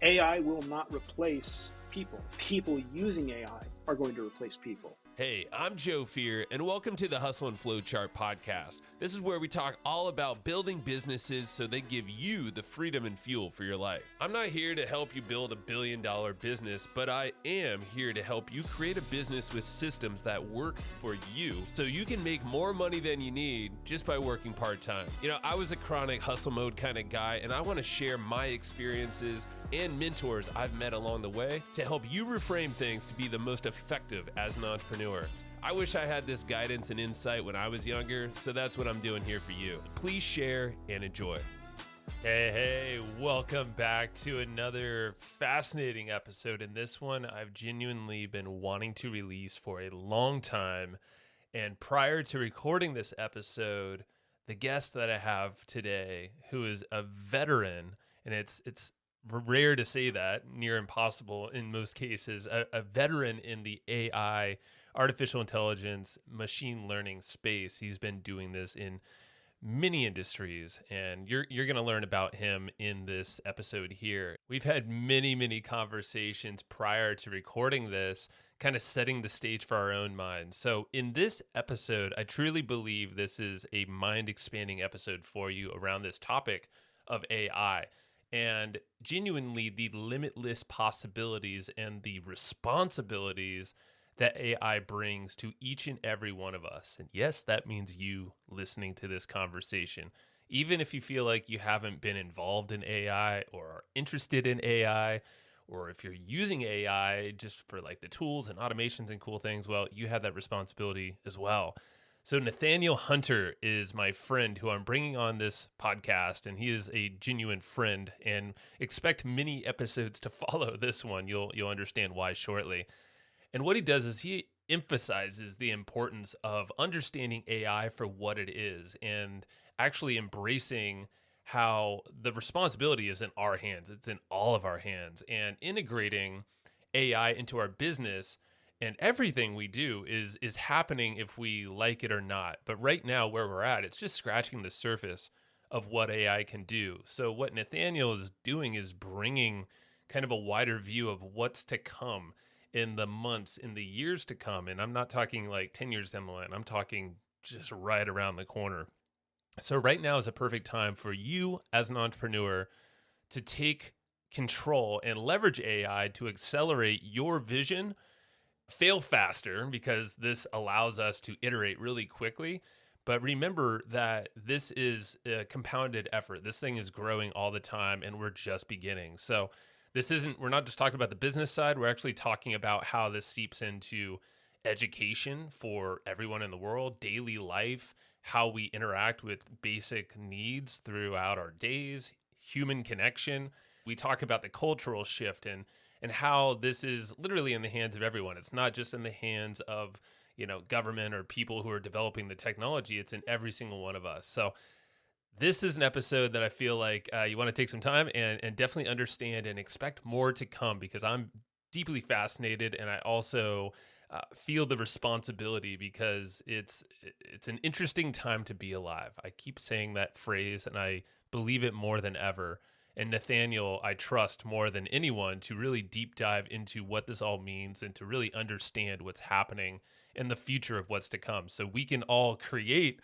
AI will not replace people. People using AI are going to replace people. Hey, I'm Joe Fier, and welcome to the Hustle and Flow Chart podcast. This is where we talk all about building businesses so they give you the freedom and fuel for your life. I'm not here to help you build a billion-dollar business, but I am here to help you create a business with systems that work for you so you can make more money than you need just by working part-time. You know, I was a chronic hustle mode kind of guy, and I want to share my experiences and mentors I've met along the way to help you reframe things to be the most effective as an entrepreneur. I wish I had this guidance and insight when I was younger, so that's what I'm doing here for you. Please share and enjoy. Hey, welcome back to another fascinating episode. In this one, I've genuinely been wanting to release for a long time. And prior to recording this episode, the guest that I have today, who is a veteran, and it's rare to say that, near impossible in most cases, a veteran in the AI, artificial intelligence, machine learning space. He's been doing this in many industries, and you're going to learn about him in this episode here. We've had many conversations prior to recording this, kind of setting the stage for our own minds. So in this episode, I truly believe this is a mind-expanding episode for you around this topic of AI. And genuinely the limitless possibilities and the responsibilities that AI brings to each and every one of us. And yes, that means you listening to this conversation. Even if you feel like you haven't been involved in AI or are interested in AI, or if you're using AI just for like the tools and automations and cool things, well, you have that responsibility as well. So Nathaniel Hunter is my friend who I'm bringing on this podcast, and he is a genuine friend, and expect many episodes to follow this one. You'll understand why shortly. And what he does is he emphasizes the importance of understanding AI for what it is and actually embracing how the responsibility is in our hands. It's in all of our hands, and integrating AI into our business. And everything we do is happening if we like it or not. But right now, where we're at, it's just scratching the surface of what AI can do. So what Nathaniel is doing is bringing kind of a wider view of what's to come in the months, in the years to come. And I'm not talking like 10 years down the line. I'm talking just right around the corner. So right now is a perfect time for you as an entrepreneur to take control and leverage AI to accelerate your vision, fail faster, because this allows us to iterate really quickly. But remember that this is a compounded effort. This thing is growing all the time, and we're just beginning. So we're not just talking about the business side. We're actually talking about how this seeps into education for everyone in the world, daily life, how we interact with basic needs throughout our days, human connection. We talk about the cultural shift and how this is literally in the hands of everyone. It's not just in the hands of, government or people who are developing the technology. It's in every single one of us. So this is an episode that I feel like you want to take some time and definitely understand and expect more to come, because I'm deeply fascinated, and I also feel the responsibility, because it's an interesting time to be alive. I keep saying that phrase, and I believe it more than ever. And Nathaniel, I trust more than anyone to really deep dive into what this all means and to really understand what's happening in the future of what's to come, so we can all create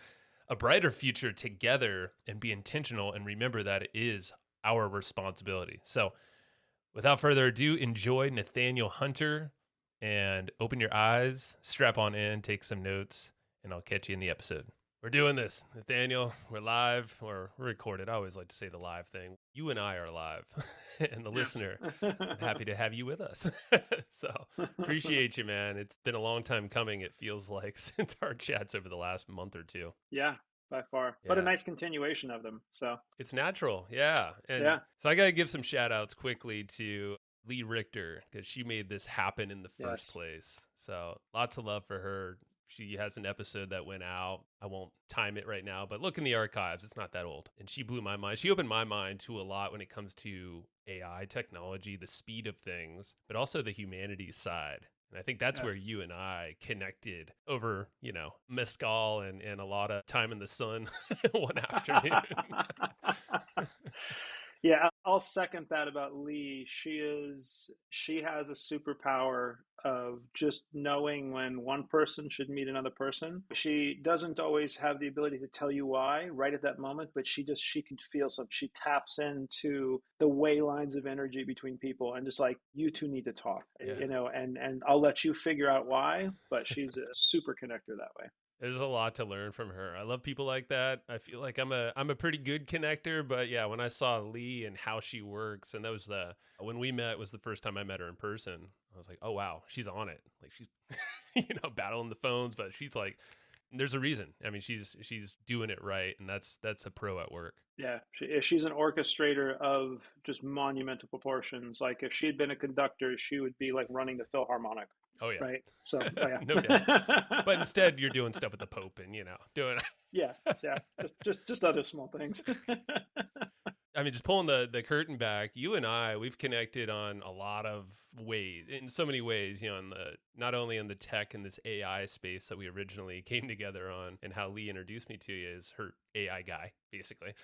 a brighter future together and be intentional and remember that it is our responsibility. So without further ado, enjoy Nathaniel Hunter and open your eyes, strap on in, take some notes, and I'll catch you in the episode. We're doing this, Nathaniel. We're live, or we're recorded. I always like to say the live thing. You and I are live, and the listener, I'm happy to have you with us. So appreciate you, man. It's been a long time coming, it feels like, since our chats over the last month or two. Yeah, by far. Yeah. But a nice continuation of them. So it's natural. Yeah. And so I got to give some shout outs quickly to Lee Richter, because she made this happen in the first place. So lots of love for her. She has an episode that went out. I won't time it right now, but look in the archives. It's not that old. And she blew my mind. She opened my mind to a lot when it comes to AI technology, the speed of things, but also the humanities side. And I think that's where you and I connected over, mezcal and a lot of time in the sun one afternoon. Yeah, I'll second that about Lee. She has a superpower of just knowing when one person should meet another person. She doesn't always have the ability to tell you why right at that moment, but she can feel something. She taps into the way lines of energy between people and just like you two need to talk, Yeah. and I'll let you figure out why, but she's a super connector that way. There's a lot to learn from her. I love people like that. I feel like I'm a pretty good connector, but yeah, when I saw Lee and how she works, and that was the when we met was the first time I met her in person. I was like, oh wow, she's on it. Like she's battling the phones, but she's like, there's a reason. I mean, she's doing it right, and that's a pro at work. Yeah, she's an orchestrator of just monumental proportions. Like if she had been a conductor, she would be like running the Philharmonic, Oh yeah, right? So, oh, no doubt. But yeah, instead, you're doing stuff with the Pope, and doing. yeah, yeah, just other small things. I mean, just pulling the curtain back, you and we've connected on a lot of ways, in so many ways, on the not only in the tech and this AI space that we originally came together on, and how Lee introduced me to you is her AI guy, basically.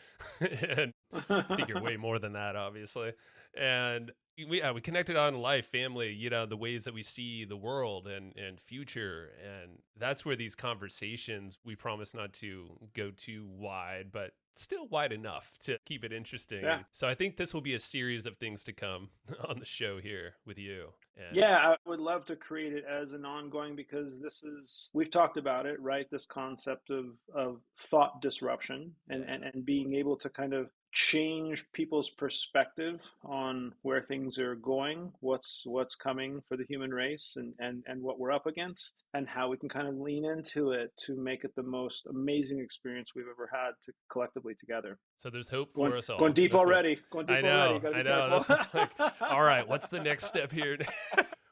And I think you're way more than that, obviously. And we connected on life, family, the ways that we see the world and future. And that's where these conversations, we promise not to go too wide, but still wide enough to keep it interesting. Yeah. And so I think this will be a series of things to come on the show here with you. And Yeah, I would love to create it as an ongoing because we've talked about it, right? This concept of thought disruption and being able to kind of change people's perspective on where things are going, what's coming for the human race and what we're up against, and how we can kind of lean into it to make it the most amazing experience we've ever had to collectively together. so there's hope Going for us going all. deep That's what already. Going I deep already. know. Got to I be know. careful. That's like, all right, what's the next step here?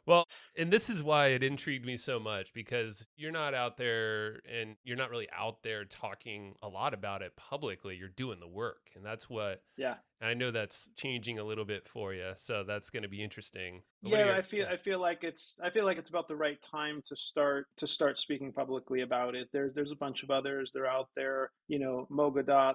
Well, and this is why it intrigued me so much, because you're not out there and you're not really out there talking a lot about it publicly. You're doing the work. And that's what, Yeah. and I know that's changing a little bit for you. So that's going to be interesting. But what are Yeah, your, yeah. I feel like it's about the right time to start speaking publicly about it. There's a bunch of others. They're out there. Mogadot.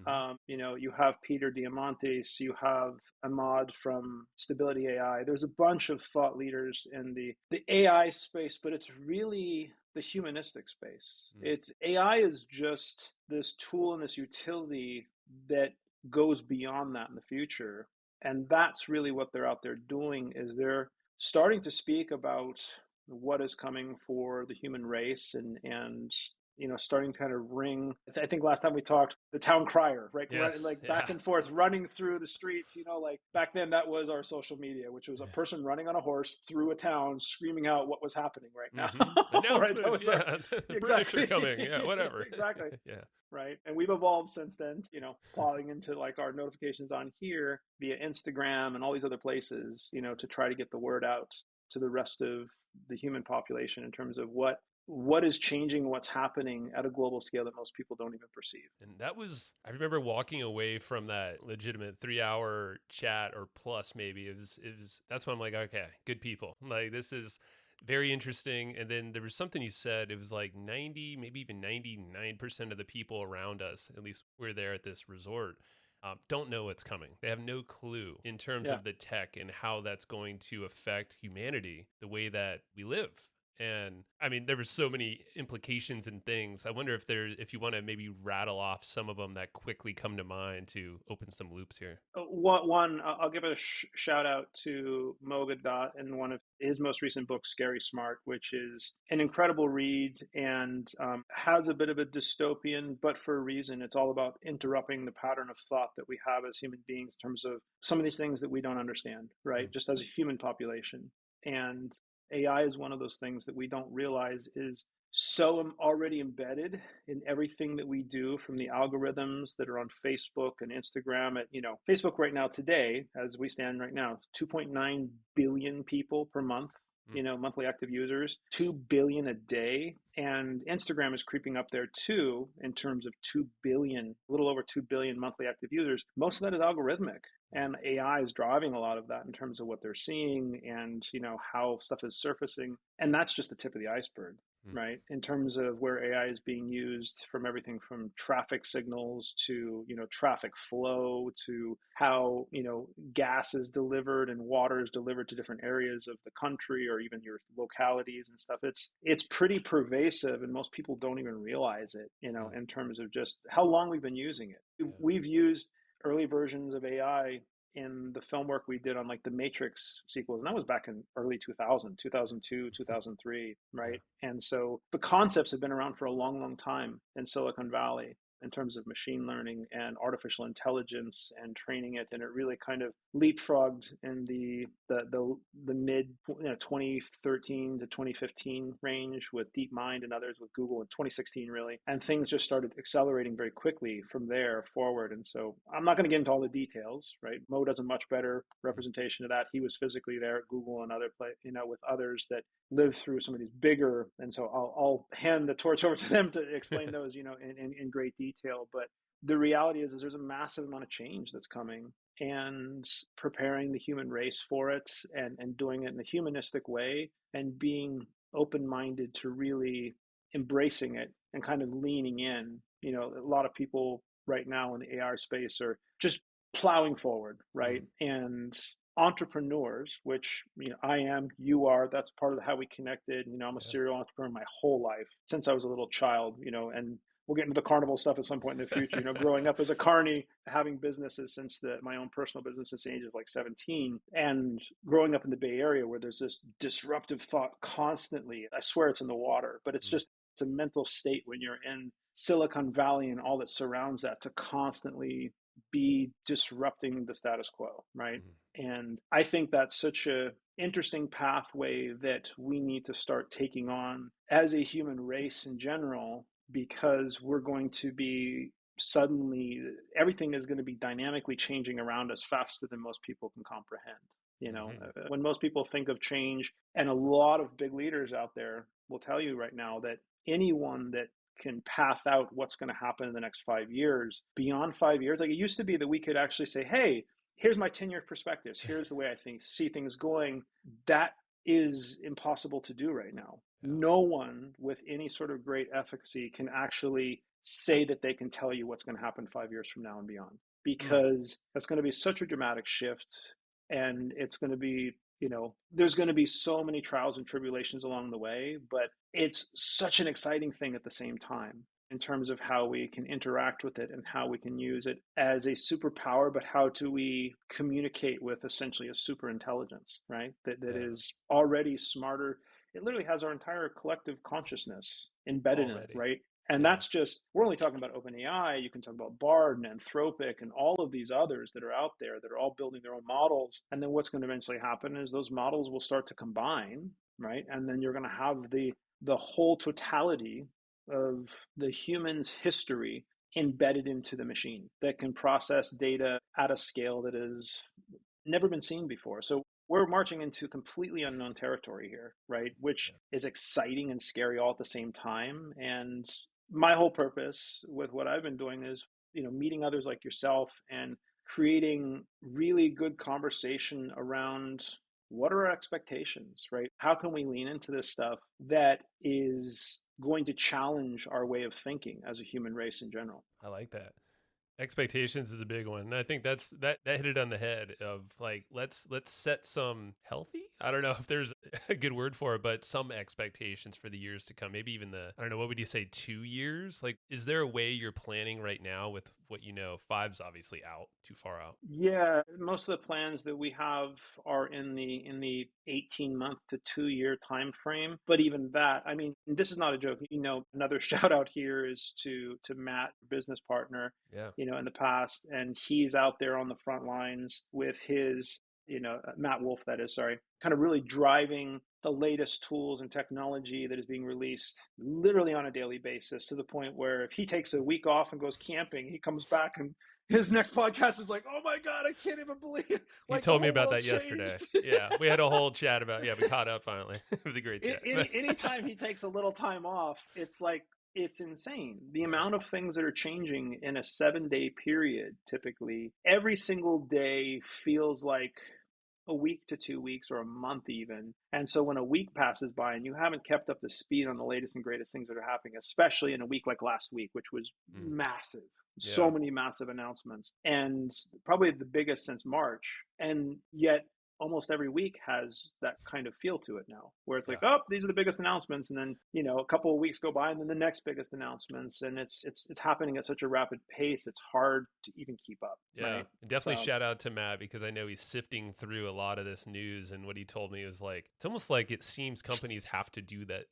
Mhm. You have Peter Diamandis. You have Ahmad from Stability AI. There's a bunch of thought leaders in the AI space, but it's really the humanistic space. Mm. It's AI is just this tool and this utility that goes beyond that in the future, and that's really what they're out there doing is they're starting to speak about what is coming for the human race and starting to kind of ring. I think last time we talked, the town crier, right? Yes. Like back Yeah. and forth running through the streets, like back then that was our social media, which was a person running on a horse through a town screaming out what was happening right Mm-hmm. now. Right, that Announcement. was our Yeah. The British are exactly. coming. Yeah. Whatever. Exactly. Yeah. Right, and we've evolved since then, plotting into like our notifications on here via Instagram and all these other places, to try to get the word out to the rest of the human population in terms of what is changing, what's happening at a global scale that most people don't even perceive. And that was, I remember walking away from that legitimate 3 hour chat or plus, maybe that's when I'm like, okay, good people. Like, this is very interesting. And then there was something you said, it was like 90, maybe even 99% of the people around us, at least we're there at this resort, don't know what's coming. They have no clue in terms Yeah. of the tech and how that's going to affect humanity, the way that we live. And I mean, there were so many implications and things. I wonder if you want to maybe rattle off some of them that quickly come to mind to open some loops here. I'll give a shout out to Moga Dot and one of his most recent books, Scary Smart, which is an incredible read and has a bit of a dystopian, but for a reason. It's all about interrupting the pattern of thought that we have as human beings in terms of some of these things that we don't understand, right? Just as a human population. And AI is one of those things that we don't realize is so already embedded in everything that we do, from the algorithms that are on Facebook and Instagram. Facebook right now, today, as we stand right now, 2.9 billion people per month, monthly active users, 2 billion a day. And Instagram is creeping up there too, in terms of 2 billion, a little over 2 billion monthly active users. Most of that is algorithmic. And AI is driving a lot of that in terms of what they're seeing and, how stuff is surfacing. And that's just the tip of the iceberg. Mm. right? In terms of where AI is being used, from everything from traffic signals to, traffic flow, to how, gas is delivered and water is delivered to different areas of the country or even your localities and stuff. It's pretty pervasive, and most people don't even realize it, Mm. in terms of just how long we've been using it. Yeah. We've used early versions of AI in the film work we did on like the Matrix sequels, and that was back in early 2000, 2002, 2003, Yeah. right? And so the concepts have been around for a long, long time in Silicon Valley in terms of machine learning and artificial intelligence and training it, and it really kind of leapfrogged in the mid 2013 to 2015 range with DeepMind and others, with Google in 2016 really, and things just started accelerating very quickly from there forward. And so I'm not going to get into all the details, right? Mo does a much better representation of that. He was physically there at Google and with others that lived through some of these bigger, and so I'll hand the torch over to them to explain those, in great detail. But the reality is there's a massive amount of change that's coming, and preparing the human race for it, and doing it in a humanistic way, and being open-minded to really embracing it and kind of leaning in. A lot of people right now in the AR space are just plowing forward, right? Mm. And entrepreneurs, which I am, you are, that's part of how we connected. I'm a Yeah. serial entrepreneur my whole life since I was a little child, and we'll get into the carnival stuff at some point in the future. Growing up as a carny, having businesses since my own personal business since the age of like 17, and growing up in the Bay Area where there's this disruptive thought constantly. I swear it's in the water, but Mm. it's a mental state when you're in Silicon Valley and all that surrounds that, to constantly be disrupting the status quo, right? Mm. And I think that's such a interesting pathway that we need to start taking on as a human race in general, because we're going to be suddenly, everything is going to be dynamically changing around us faster than most people can comprehend. Mm-hmm. When most people think of change, and a lot of big leaders out there will tell you right now that anyone that can path out what's going to happen in the next 5 years, beyond 5 years, like it used to be that we could actually say, hey, here's my 10-year perspectives, here's the way I see things going. That is impossible to do right now. Yeah. No one with any sort of great efficacy can actually say that they can tell you what's going to happen 5 years from now and beyond, Mm. because that's going to be such a dramatic shift. And it's going to be, there's going to be so many trials and tribulations along the way, but it's such an exciting thing at the same time, in terms of how we can interact with it and how we can use it as a superpower. But how do we communicate with essentially a super intelligence, right? That Yeah. is already smarter. It literally has our entire collective consciousness embedded in it, Already. right? And Yeah. that's just, we're only talking about OpenAI. You can talk about Bard and Anthropic and all of these others that are out there that are all building their own models. And then what's going to eventually happen is those models will start to combine, right? And then you're going to have the whole totality of the human's history embedded into the machine that can process data at a scale that has never been seen before. So we're marching into completely unknown territory here, right? Which Yeah. is exciting and scary all at the same time. And my whole purpose with what I've been doing is, meeting others like yourself and creating really good conversation around what are our expectations, right? How can we lean into this stuff that is going to challenge our way of thinking as a human race in general? I like that. Expectations is a big one. And I think that hit it on the head of like let's set some healthy, I don't know if there's a good word for it, but some expectations for the years to come. Maybe even I don't know, what would you say, 2 years? Like, is there a way you're planning right now with what five's obviously out, too far out? Yeah, most of the plans that we have are in the 18-month to 2-year time frame. But even that, I mean, this is not a joke. Another shout out here is to Matt, business partner, Yeah. in the past, and he's out there on the front lines with his, Matt Wolf, that is, sorry, kind of really driving the latest tools and technology that is being released literally on a daily basis, to the point where if he takes a week off and goes camping, he comes back and his next podcast is like, oh my God, I can't even believe it. He Like the told me whole about world that yesterday. changed. Yeah. We had a whole chat about, yeah, we caught up finally. It was a great chat. Anytime he takes a little time off, it's like, it's insane. The Yeah. amount of things that are changing in a 7-day period, typically, every single day feels like a week to 2 weeks or a month even. And so when a week passes by and you haven't kept up to speed on the latest and greatest things that are happening, especially in a week like last week, which was Mm. massive, so Yeah. many massive announcements, and probably the biggest since March. And yet almost every week has that kind of feel to it now, where it's like, Yeah. oh, these are the biggest announcements, and then a couple of weeks go by, and then the next biggest announcements, and it's happening at such a rapid pace. It's hard to even keep up, Yeah, right? definitely So shout out to Matt because I know he's sifting through a lot of this news, and what he told me was like it's almost like it seems companies have to do that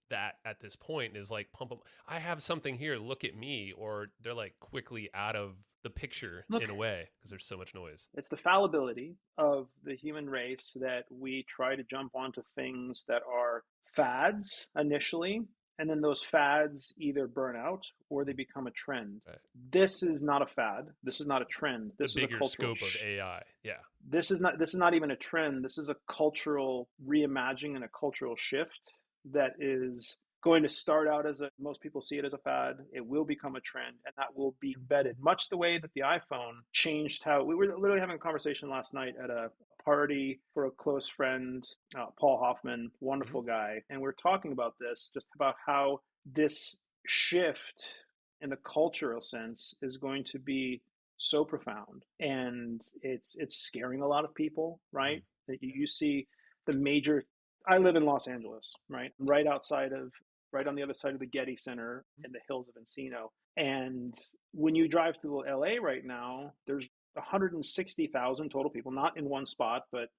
at this point is like pump them. I have something here, look at me, or they're like quickly out of the picture look, in a way because there's so much noise. it's the fallibility of the human race that we try to jump onto things that are fads initially, and then those fads either burn out or they become a trend. Right. This is not a fad. This is not a trend. The This is a bigger cultural scope of AI. Yeah. this is not even a trend. This is a cultural reimagining and a cultural shift that is going to start out as most people see it as a fad. It will become a trend, and that will be embedded, much the way that the iPhone changed how we were literally having a conversation last night at a party for a close friend, Paul Hoffman, Hmm. wonderful guy, and we're talking about this, just about how this shift in the cultural sense is going to be so profound, and it's scaring a lot of people, Mm. right? That Yeah. you see the major. I live in Los Angeles, right? Right on the other side of the Getty Center Mm. in the hills of Encino. And when you drive through LA right now, there's 160,000 total people, not in one spot, but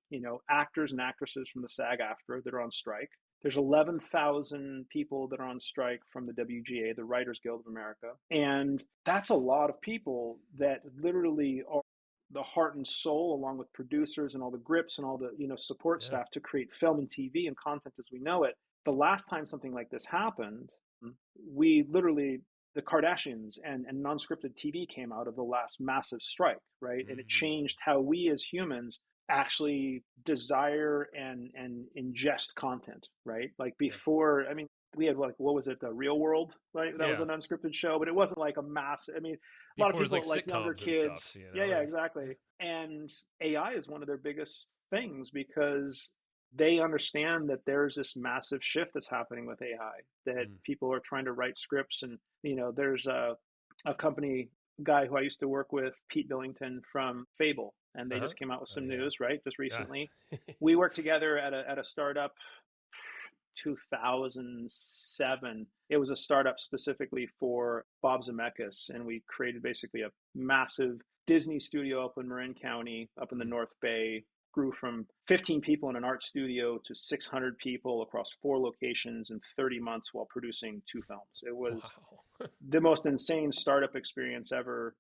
actors and actresses from the SAG-AFTRA that are on strike. There's 11,000 people that are on strike from the WGA, the Writers Guild of America. And that's a lot of people that literally are the heart and soul, along with producers and all the grips and all the support Yeah. staff, to create film and TV and content as we know it. The last time something like this happened, we literally, the Kardashians and non-scripted TV came out of the last massive strike, right? And it Mm. changed how we as humans actually desire and ingest content, right? Like Yeah. before, I mean, we had, like, what was it, the Real World, right? That was Yeah. an unscripted show, but it wasn't like a mass. I mean, a lot of Before it was like people, like younger sitcoms and stuff, kids, you yeah, know, yeah, is yeah. exactly. And AI is one of their biggest things because they understand that there's this massive shift that's happening with AI, that Mm. people are trying to write scripts. And there's a company guy who I used to work with, Pete Billington from Fable, and they Uh-huh. just came out with Oh some yeah. news, right, just Yeah. recently. We worked together at a startup 2007. It was a startup specifically for Bob Zemeckis, and we created basically a massive Disney studio up in Marin County, up in the Mm. North Bay. Grew from 15 people in an art studio to 600 people across 4 locations in 30 months while producing 2 films. It was Wow. the most insane startup experience ever.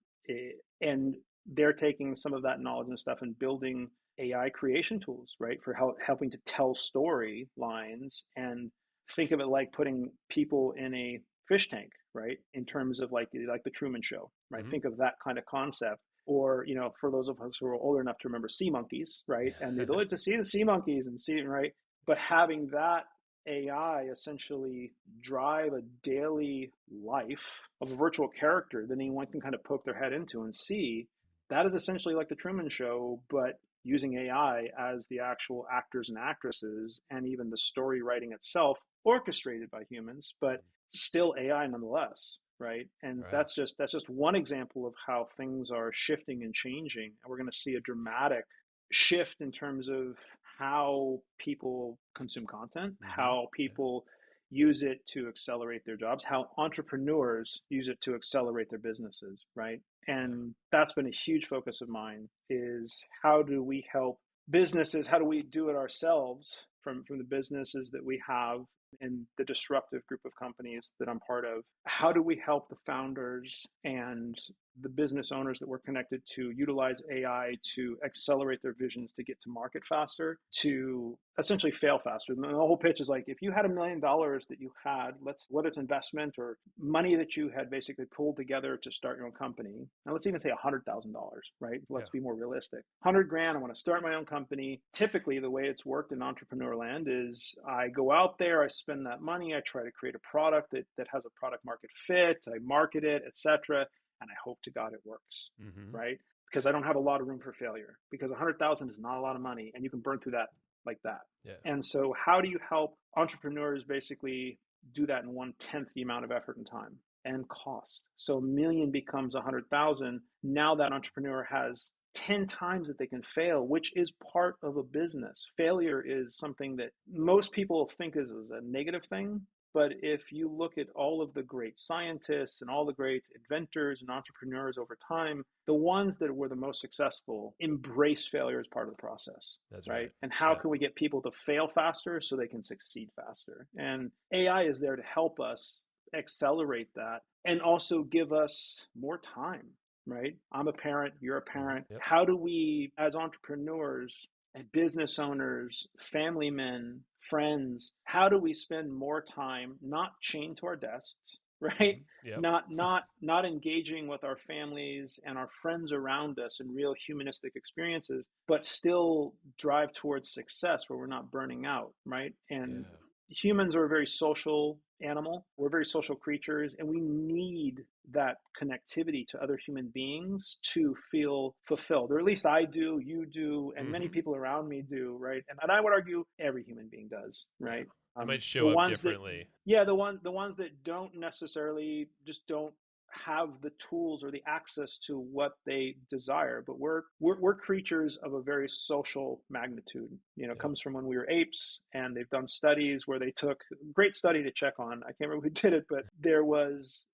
And they're taking some of that knowledge and stuff and building AI creation tools, right, for helping to tell story lines. And think of it like putting people in a fish tank, right, in terms of like the Truman Show, right? Hmm. Think of that kind of concept. Or for those of us who are older enough to remember sea monkeys, right, and the ability to see the sea monkeys and see, right, but having that AI essentially drive a daily life of a virtual character that anyone can kind of poke their head into and see. That is essentially like the Truman Show, but using AI as the actual actors and actresses, and even the story writing itself orchestrated by humans, but still AI nonetheless, right? And Right. that's just one example of how things are shifting and changing, and we're going to see a dramatic shift in terms of how people consume content, Hmm. how Yeah. people use it to accelerate their jobs, how entrepreneurs use it to accelerate their businesses, right? Yeah. And that's been a huge focus of mine, is how do we help businesses, how do we do it ourselves from the businesses that we have in the disruptive group of companies that I'm part of? How do we help the founders and the business owners that we're connected to utilize AI to accelerate their visions, to get to market faster, to essentially fail faster? And the whole pitch is like, if you had $1 million that you had, whether it's investment or money that you had basically pulled together to start your own company, and let's even say $100,000, right? Yeah. Let's be more realistic. 100 grand, I want to start my own company. Typically, the way it's worked in entrepreneur land is I go out there, I spend that money, I try to create a product that has a product market fit, I market it, etc., and I hope to God it works, Hmm. right? because I don't have a lot of room for failure, because 100,000 is not a lot of money and you can burn through that like that. Yeah. And so how do you help entrepreneurs basically do that in 1/10 the amount of effort and time and cost? So a million becomes 100,000. Now that entrepreneur has 10 times that they can fail, which is part of a business. Failure is something that most people think is a negative thing. But if you look at all of the great scientists and all the great inventors and entrepreneurs over time, the ones that were the most successful embrace failure as part of the process. That's Right. right. And how Yeah. can we get people to fail faster so they can succeed faster? And AI is there to help us accelerate that and also give us more time. Right. I'm a parent, you're a parent. Yep. How do we, as entrepreneurs, and business owners, family men, friends, how do we spend more time not chained to our desks, right? Yep. Not engaging with our families and our friends around us in real humanistic experiences, but still drive towards success where we're not burning out, right? And Yeah. humans are a very social animal. We're very social creatures, and we need that connectivity to other human beings to feel fulfilled, or at least I do, you do, and many people around me do, right? And I would argue every human being does, Yeah. right? It might The show up ones that, differently. yeah, the ones that don't necessarily just don't have the tools or the access to what they desire. But we're creatures of a very social magnitude. It Yep. comes from when we were apes, and they've done studies where they took great study to check on. I can't remember who did it, but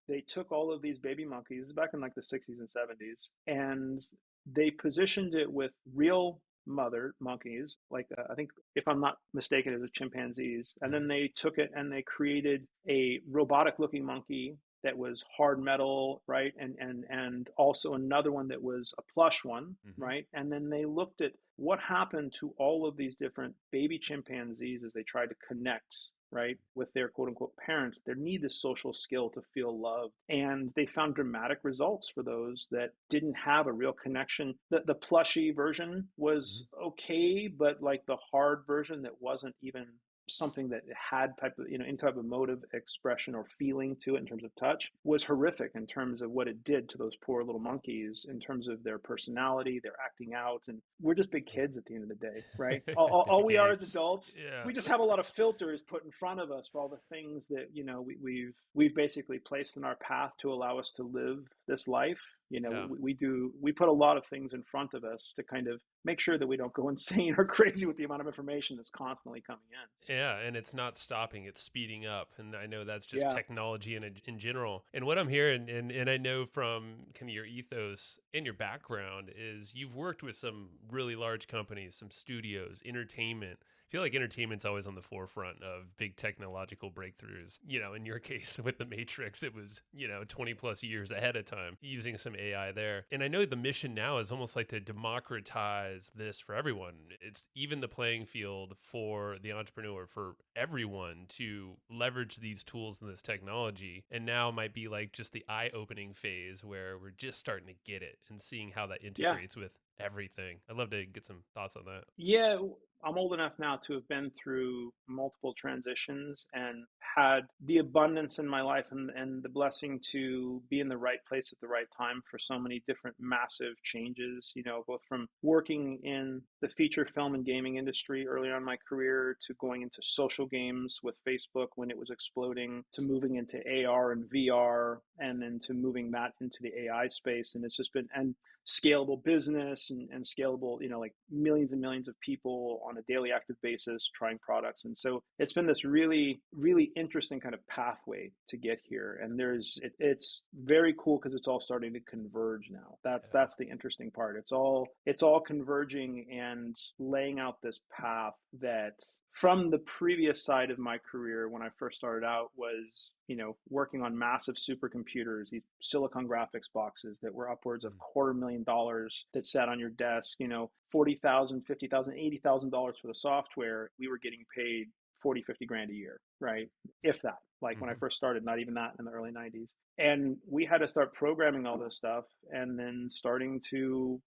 they took all of these baby monkeys back in like the 60s and 70s, and they positioned it with real mother monkeys, like I think, if I'm not mistaken, it was chimpanzees. And then they took it and they created a robotic looking monkey that was hard metal, right? And also another one that was a plush one, right? And then they looked at what happened to all of these different baby chimpanzees as they tried to connect, right, with their quote unquote parents. They need this social skill to feel loved. And they found dramatic results for those that didn't have a real connection. The plushy version was okay, but like the hard version that wasn't even something that had type of any type of emotive expression or feeling to it in terms of touch was horrific in terms of what it did to those poor little monkeys in terms of their personality, their acting out. And we're just big kids at the end of the day, right? All Big we are as apes. adults, Yeah. we just have a lot of filters put in front of us for all the things that we've basically placed in our path to allow us to live this life. Yeah. We put a lot of things in front of us to kind of make sure that we don't go insane or crazy with the amount of information that's constantly coming in. Yeah, and it's not stopping; it's speeding up, and I know that's just Yeah. technology in general. And what I'm hearing, and I know from kind of your ethos and your background, is you've worked with some really large companies, some studios, entertainment. I feel like entertainment's always on the forefront of big technological breakthroughs. In your case with the Matrix, it was 20 plus years ahead of time using some AI there. And I know the mission now is almost like to democratize this for everyone. It's even the playing field for the entrepreneur, for everyone to leverage these tools and this technology. And now might be like just the eye-opening phase where we're just starting to get it and seeing how that Yeah. integrates with everything. I'd love to get some thoughts on that. Yeah, I'm old enough now to have been through multiple transitions and had the abundance in my life and the blessing to be in the right place at the right time for so many different massive changes, both from working in the feature film and gaming industry early on in my career to going into social games with Facebook when it was exploding, to moving into AR and VR, and then to moving that into the AI space. And it's just been, and scalable business and scalable, like millions and millions of people on a daily active basis trying products. And so it's been this really, really interesting kind of pathway to get here. And it's very cool because it's all starting to converge now. That's the interesting part. It's all converging and laying out this path that from the previous side of my career when I first started out was, working on massive supercomputers, these silicon graphics boxes that were upwards of $250,000 that sat on your desk, $40,000, $50,000, $80,000 for the software. We were getting paid 40, 50 grand a year, right? If that, like when I Mm-hmm. first started, not even that in the early 90s. And we had to start programming all this stuff and then starting to,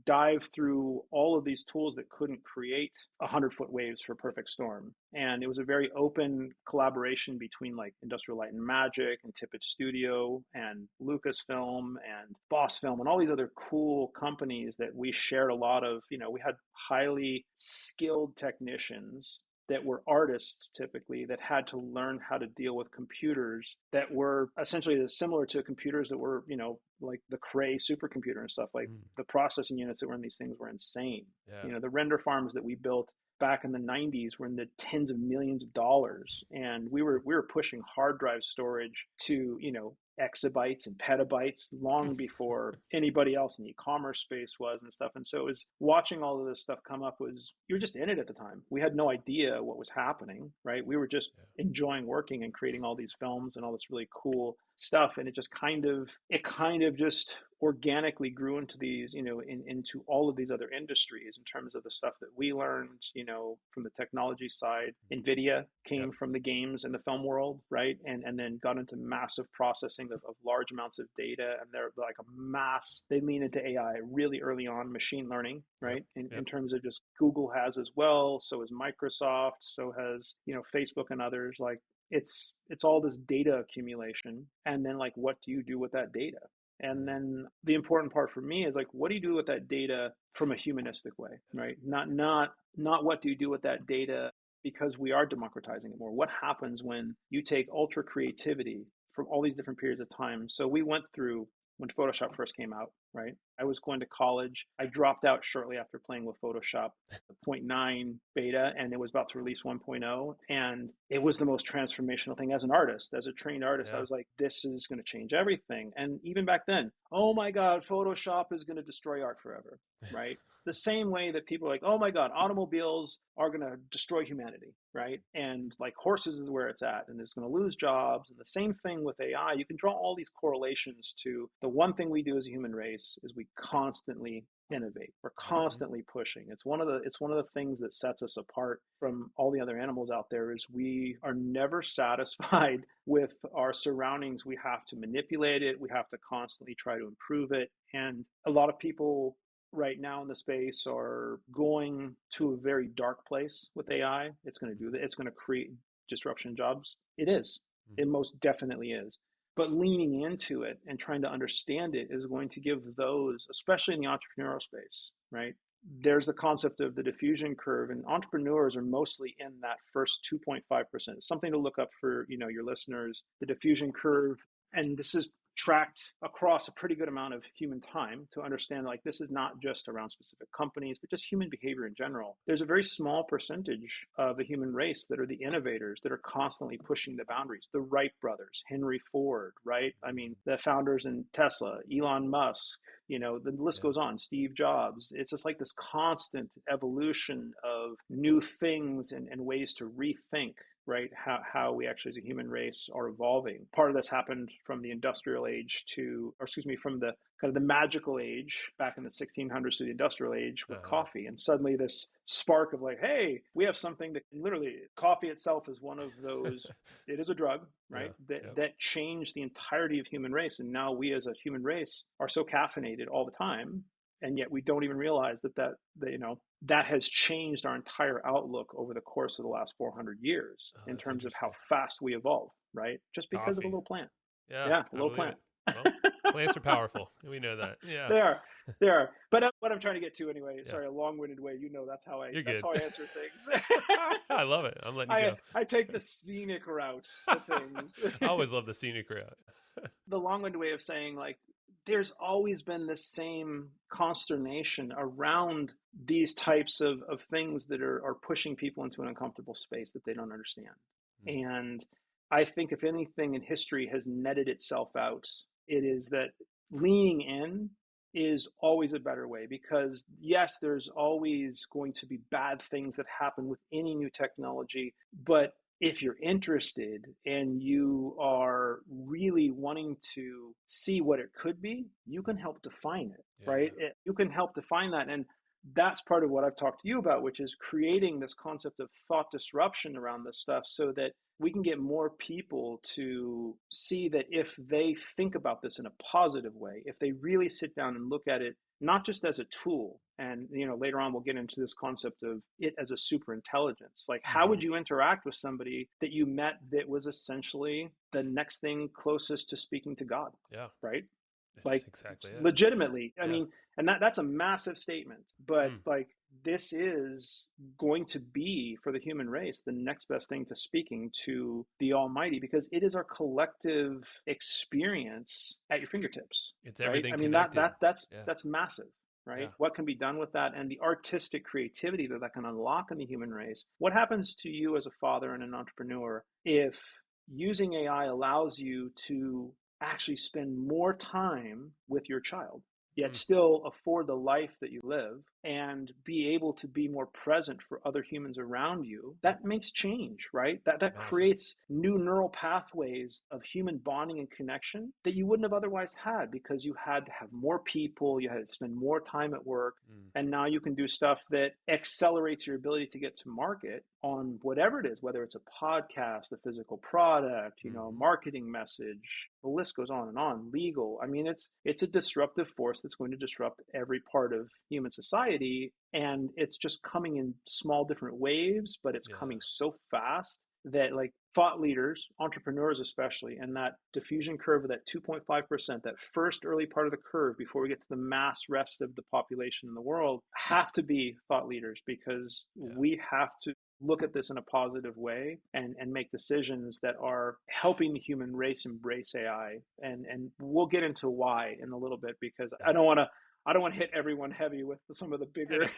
dive through all of these tools that couldn't create 100-foot waves for a perfect storm. And it was a very open collaboration between like Industrial Light and Magic and Tippett Studio and Lucasfilm and Boss Film and all these other cool companies that we shared a lot of, we had highly skilled technicians that were artists typically that had to learn how to deal with computers that were essentially similar to computers that were, like the Cray supercomputer and stuff. Like the processing units that were in these things were insane. Yeah. The render farms that we built back in the 90s were in the tens of millions of dollars, and we were pushing hard drive storage to exabytes and petabytes long before anybody else in the e-commerce space was and stuff. And so it was watching all of this stuff come up. Was you're just in it at the time. We had no idea what was happening, right? We were just enjoying working and creating all these films and all this really cool stuff, and it kind of just organically grew into these, into all of these other industries in terms of the stuff that we learned, from the technology side. NVIDIA came Yep. from the games and the film world, right? And then got into massive processing of large amounts of data. And they're like they lean into AI really early on, machine learning, right? In terms of just Google has as well. So has Microsoft, so has, Facebook and others. Like it's all this data accumulation. And then like, what do you do with that data? And then the important part for me is like, what do you do with that data from a humanistic way, right? Not what do you do with that data because we are democratizing it more. What happens when you take ultra creativity from all these different periods of time? So we went through when Photoshop first came out, right? I was going to college. I dropped out shortly after playing with Photoshop, the 0.9 beta, and it was about to release 1.0. And it was the most transformational thing as an artist, as a trained artist. I was like, this is going to change everything. And even back then, oh my God, Photoshop is going to destroy art forever, right? The same way that people are like, oh my God, automobiles are going to destroy humanity, right? And like horses is where it's at, and it's going to lose jobs. And the same thing with AI. You can draw all these correlations to the one thing we do as a human race is we constantly innovate. We're constantly pushing. It's one of the things that sets us apart from all the other animals out there is we are never satisfied with our surroundings. We have to manipulate it. We have to constantly try to improve it. And a lot of people right now in the space are going to a very dark place with AI. It's going to do that. It's going to create disruption in jobs. It is. It most definitely is. But leaning into it and trying to understand it is going to give those, especially in the entrepreneurial space, right? There's the concept of the diffusion curve, and entrepreneurs are mostly in that first 2.5%. It's something to look up for, your listeners. The diffusion curve, and this is tracked across a pretty good amount of human time to understand like this is not just around specific companies, but just human behavior in general. There's a very small percentage of the human race that are the innovators that are constantly pushing the boundaries. The Wright brothers, Henry Ford, right? I mean, the founders in Tesla, Elon Musk, the list goes on, Steve Jobs. It's just like this constant evolution of new things and ways to rethink, right? How we actually as a human race are evolving. Part of this happened from the industrial age from the kind of the magical age back in the 1600s to the industrial age with coffee. And suddenly this spark of like, hey, we have something that can literally, coffee itself is one of those, it is a drug, right? That changed the entirety of human race. And now we as a human race are so caffeinated all the time. And yet we don't even realize that has changed our entire outlook over the course of the last 400 years in terms of how fast we evolve, right? Just because of a little plant. Yeah, a little plant. Well, plants are powerful. We know that. Yeah, they are. But what I'm trying to get to anyway, sorry, a long-winded way. That's how I answer things. I love it. I'm letting you go. I take the scenic route to things. I always love the scenic route. The long-winded way of saying like, there's always been the same consternation around these types of things that are pushing people into an uncomfortable space that they don't understand. And I think if anything in history has netted itself out, it is that leaning in is always a better way, because yes, there's always going to be bad things that happen with any new technology, but if you're interested and you are really wanting to see what it could be, you can help define it, right? You can help define that. And that's part of what I've talked to you about, which is creating this concept of thought disruption around this stuff so that we can get more people to see that if they think about this in a positive way, if they really sit down and look at it not just as a tool, and later on we'll get into this concept of it as a super intelligence. Like, how Mm-hmm. would you interact with somebody that you met that was essentially the next thing closest to speaking to God, Yeah, right? that's Like, exactly it. legitimately, I Yeah. mean, and that's a massive statement, but Mm. like, this is going to be for the human race the next best thing to speaking to the Almighty, because it is our collective experience at your fingertips, It's right? everything I mean, connected. Yeah. that's massive, right? Yeah. What can be done with that, and the artistic creativity that can unlock in the human race. What happens to you as a father and an entrepreneur if using AI allows you to actually spend more time with your child, yet Mm. still afford the life that you live and be able to be more present for other humans around you? That makes change, right? That Massive. creates new neural pathways of human bonding and connection that you wouldn't have otherwise had, because you had to have more people, you had to spend more time at work, Mm. and now you can do stuff that accelerates your ability to get to market on whatever it is, whether it's a podcast, a physical product, a Mm-hmm. marketing message. The list goes on and on. Legal. I mean, it's a disruptive force that's going to disrupt every part of human society, and it's just coming in small different waves, but it's Yeah. coming so fast that, like, thought leaders, entrepreneurs especially, and that diffusion curve of that 2.5%, that first early part of the curve before we get to the mass rest of the population in the world, have to be thought leaders, because Yeah. we have to look at this in a positive way and make decisions that are helping the human race embrace AI. And we'll get into why in a little bit, because Yeah. I don't want to hit everyone heavy with some of the I bigger know.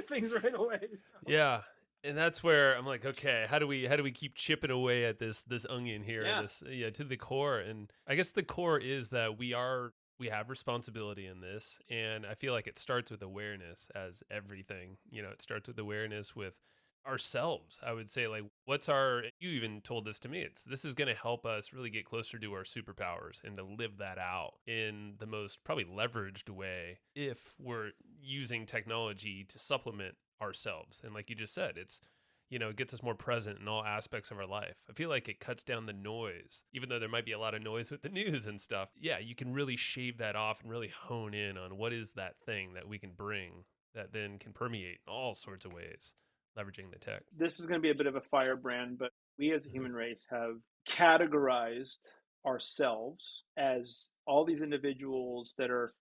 things right away. So. Yeah. And that's where I'm like, okay, how do we keep chipping away at this onion here, Yeah. this to the core? And I guess the core is that we have responsibility in this, and I feel like it starts with awareness, as everything. It starts with awareness with ourselves. I would say, like, what's our, you even told this to me, this is going to help us really get closer to our superpowers and to live that out in the most probably leveraged way if we're using technology to supplement ourselves. And like you just said, it gets us more present in all aspects of our life. I feel like it cuts down the noise, even though there might be a lot of noise with the news and stuff. Yeah, you can really shave that off and really hone in on what is that thing that we can bring that then can permeate in all sorts of ways, leveraging the tech. This is going to be a bit of a firebrand, but we as a Hmm. human race have categorized ourselves as all these individuals that are,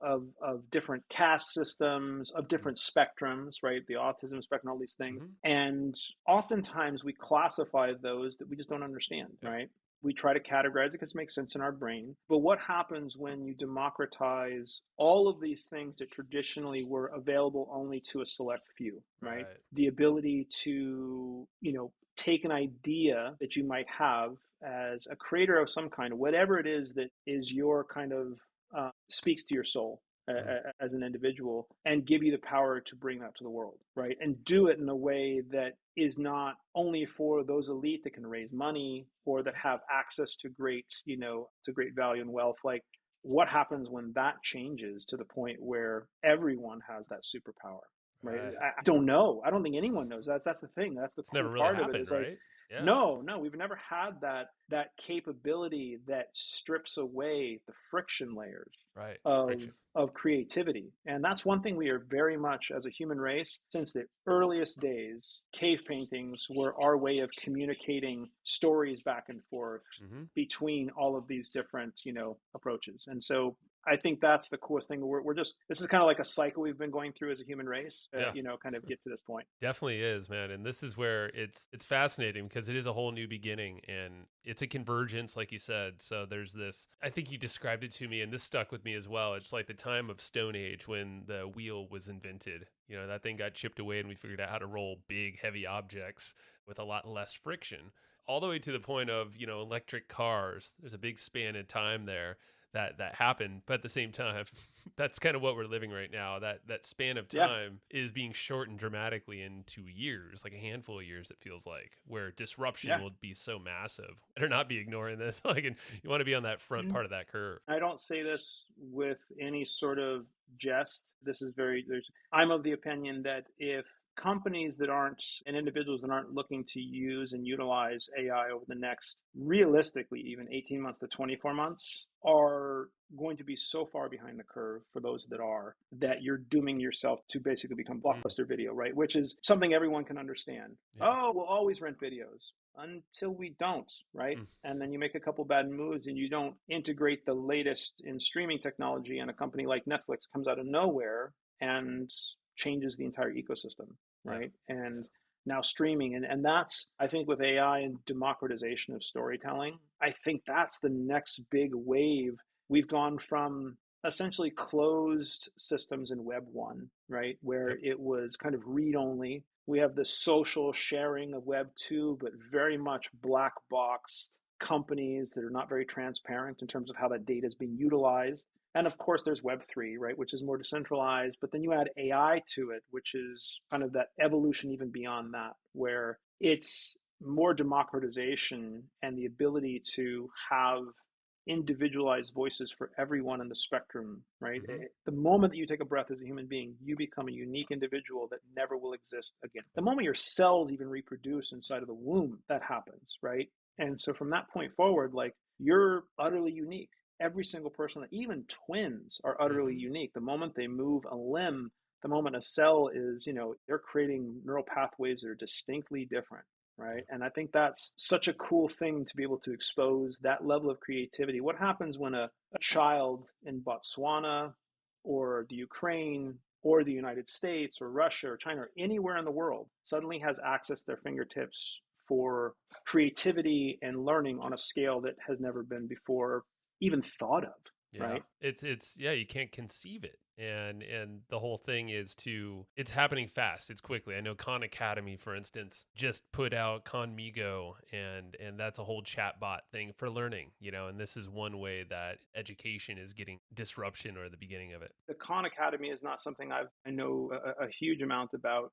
of different caste systems, of different spectrums, right? The autism spectrum, all these things. Hmm. And oftentimes we classify those that we just don't understand, Yep. right? We try to categorize it because it makes sense in our brain. But what happens when you democratize all of these things that traditionally were available only to a select few, right? Right. The ability to, take an idea that you might have as a creator of some kind, whatever it is that is your kind of speaks to your soul Mm. as an individual, and give you the power to bring that to the world, right? And do it in a way that is not only for those elite that can raise money or that have access to great, to great value and wealth. Like, what happens when that changes to the point where everyone has that superpower? Right. Right. I don't know. I don't think anyone knows. That's the thing. That's the It's never cool really part of it. happened, Is like, right? Yeah. no, we've never had that capability that strips away the friction layers Right. of Friction. of creativity. And that's one thing we are very much, as a human race, since the earliest days. Cave paintings were our way of communicating stories back and forth Hmm. between all of these different, approaches. And so I think that's the coolest thing. We're just, this is kind of like a cycle we've been going through as a human race, Yeah. kind of get to this point. Definitely is, man. And this is where it's fascinating because it is a whole new beginning and it's a convergence, like you said. So there's this, I think you described it to me, and this stuck with me as well. It's like the time of Stone Age when the wheel was invented. That thing got chipped away and we figured out how to roll big, heavy objects with a lot less friction. All the way to the point of, electric cars. There's a big span of time there that happened, but at the same time, that's kind of what we're living right now. That span of Yeah, time is being shortened dramatically into years, like a handful of years. It feels like where disruption yeah. will be so massive. Better not be ignoring this. Like, and you want to be on that front And part of that curve. I don't say this with any sort of jest. I'm of the opinion that if companies that aren't and individuals that aren't looking to use and utilize AI over the next, realistically, even 18 months to 24 months, are going to be so far behind the curve for those that are, that you're dooming yourself to basically become Mm, blockbuster video, right? Which is something everyone can understand. yeah. Oh, we'll always rent videos until we don't, right? Mm, And then you make a couple bad moves and you don't integrate the latest in streaming technology, and a company like Netflix comes out of nowhere and changes the entire ecosystem, yeah. right? And now streaming, and that's, I think, with AI and democratization of storytelling, I think that's the next big wave. We've gone from essentially closed systems in Web 1, right, where Yep. it was kind of read only. We have the social sharing of Web 2, but very much black boxed companies that are not very transparent in terms of how that data is being utilized. And of course, there's Web3, right, which is more decentralized. But then you add AI to it, which is kind of that evolution even beyond that, where it's more democratization and the ability to have individualized voices for everyone in the spectrum, right? Mm-hmm. The moment that you take a breath as a human being, you become a unique individual that never will exist again. The moment your cells even reproduce inside of the womb, that happens, right? And so from that point forward, like, you're utterly unique. Every single person, even twins, are utterly Mm-hmm. unique. The moment they move a limb, the moment a cell is, they're creating neural pathways that are distinctly different, Yeah. right? And I think that's such a cool thing to be able to expose that level of creativity. What happens when a child in Botswana or the Ukraine or the United States or Russia or China or anywhere in the world suddenly has access to their fingertips for creativity and learning on a scale that has never been before even thought of, Yeah. right? It's yeah, you can't conceive it. And the whole thing is it's happening fast. It's quickly. I know Khan Academy, for instance, just put out Conmigo, and that's a whole chatbot thing for learning, and this is one way that education is getting disruption or the beginning of it. The Khan Academy is not something I know a huge amount about.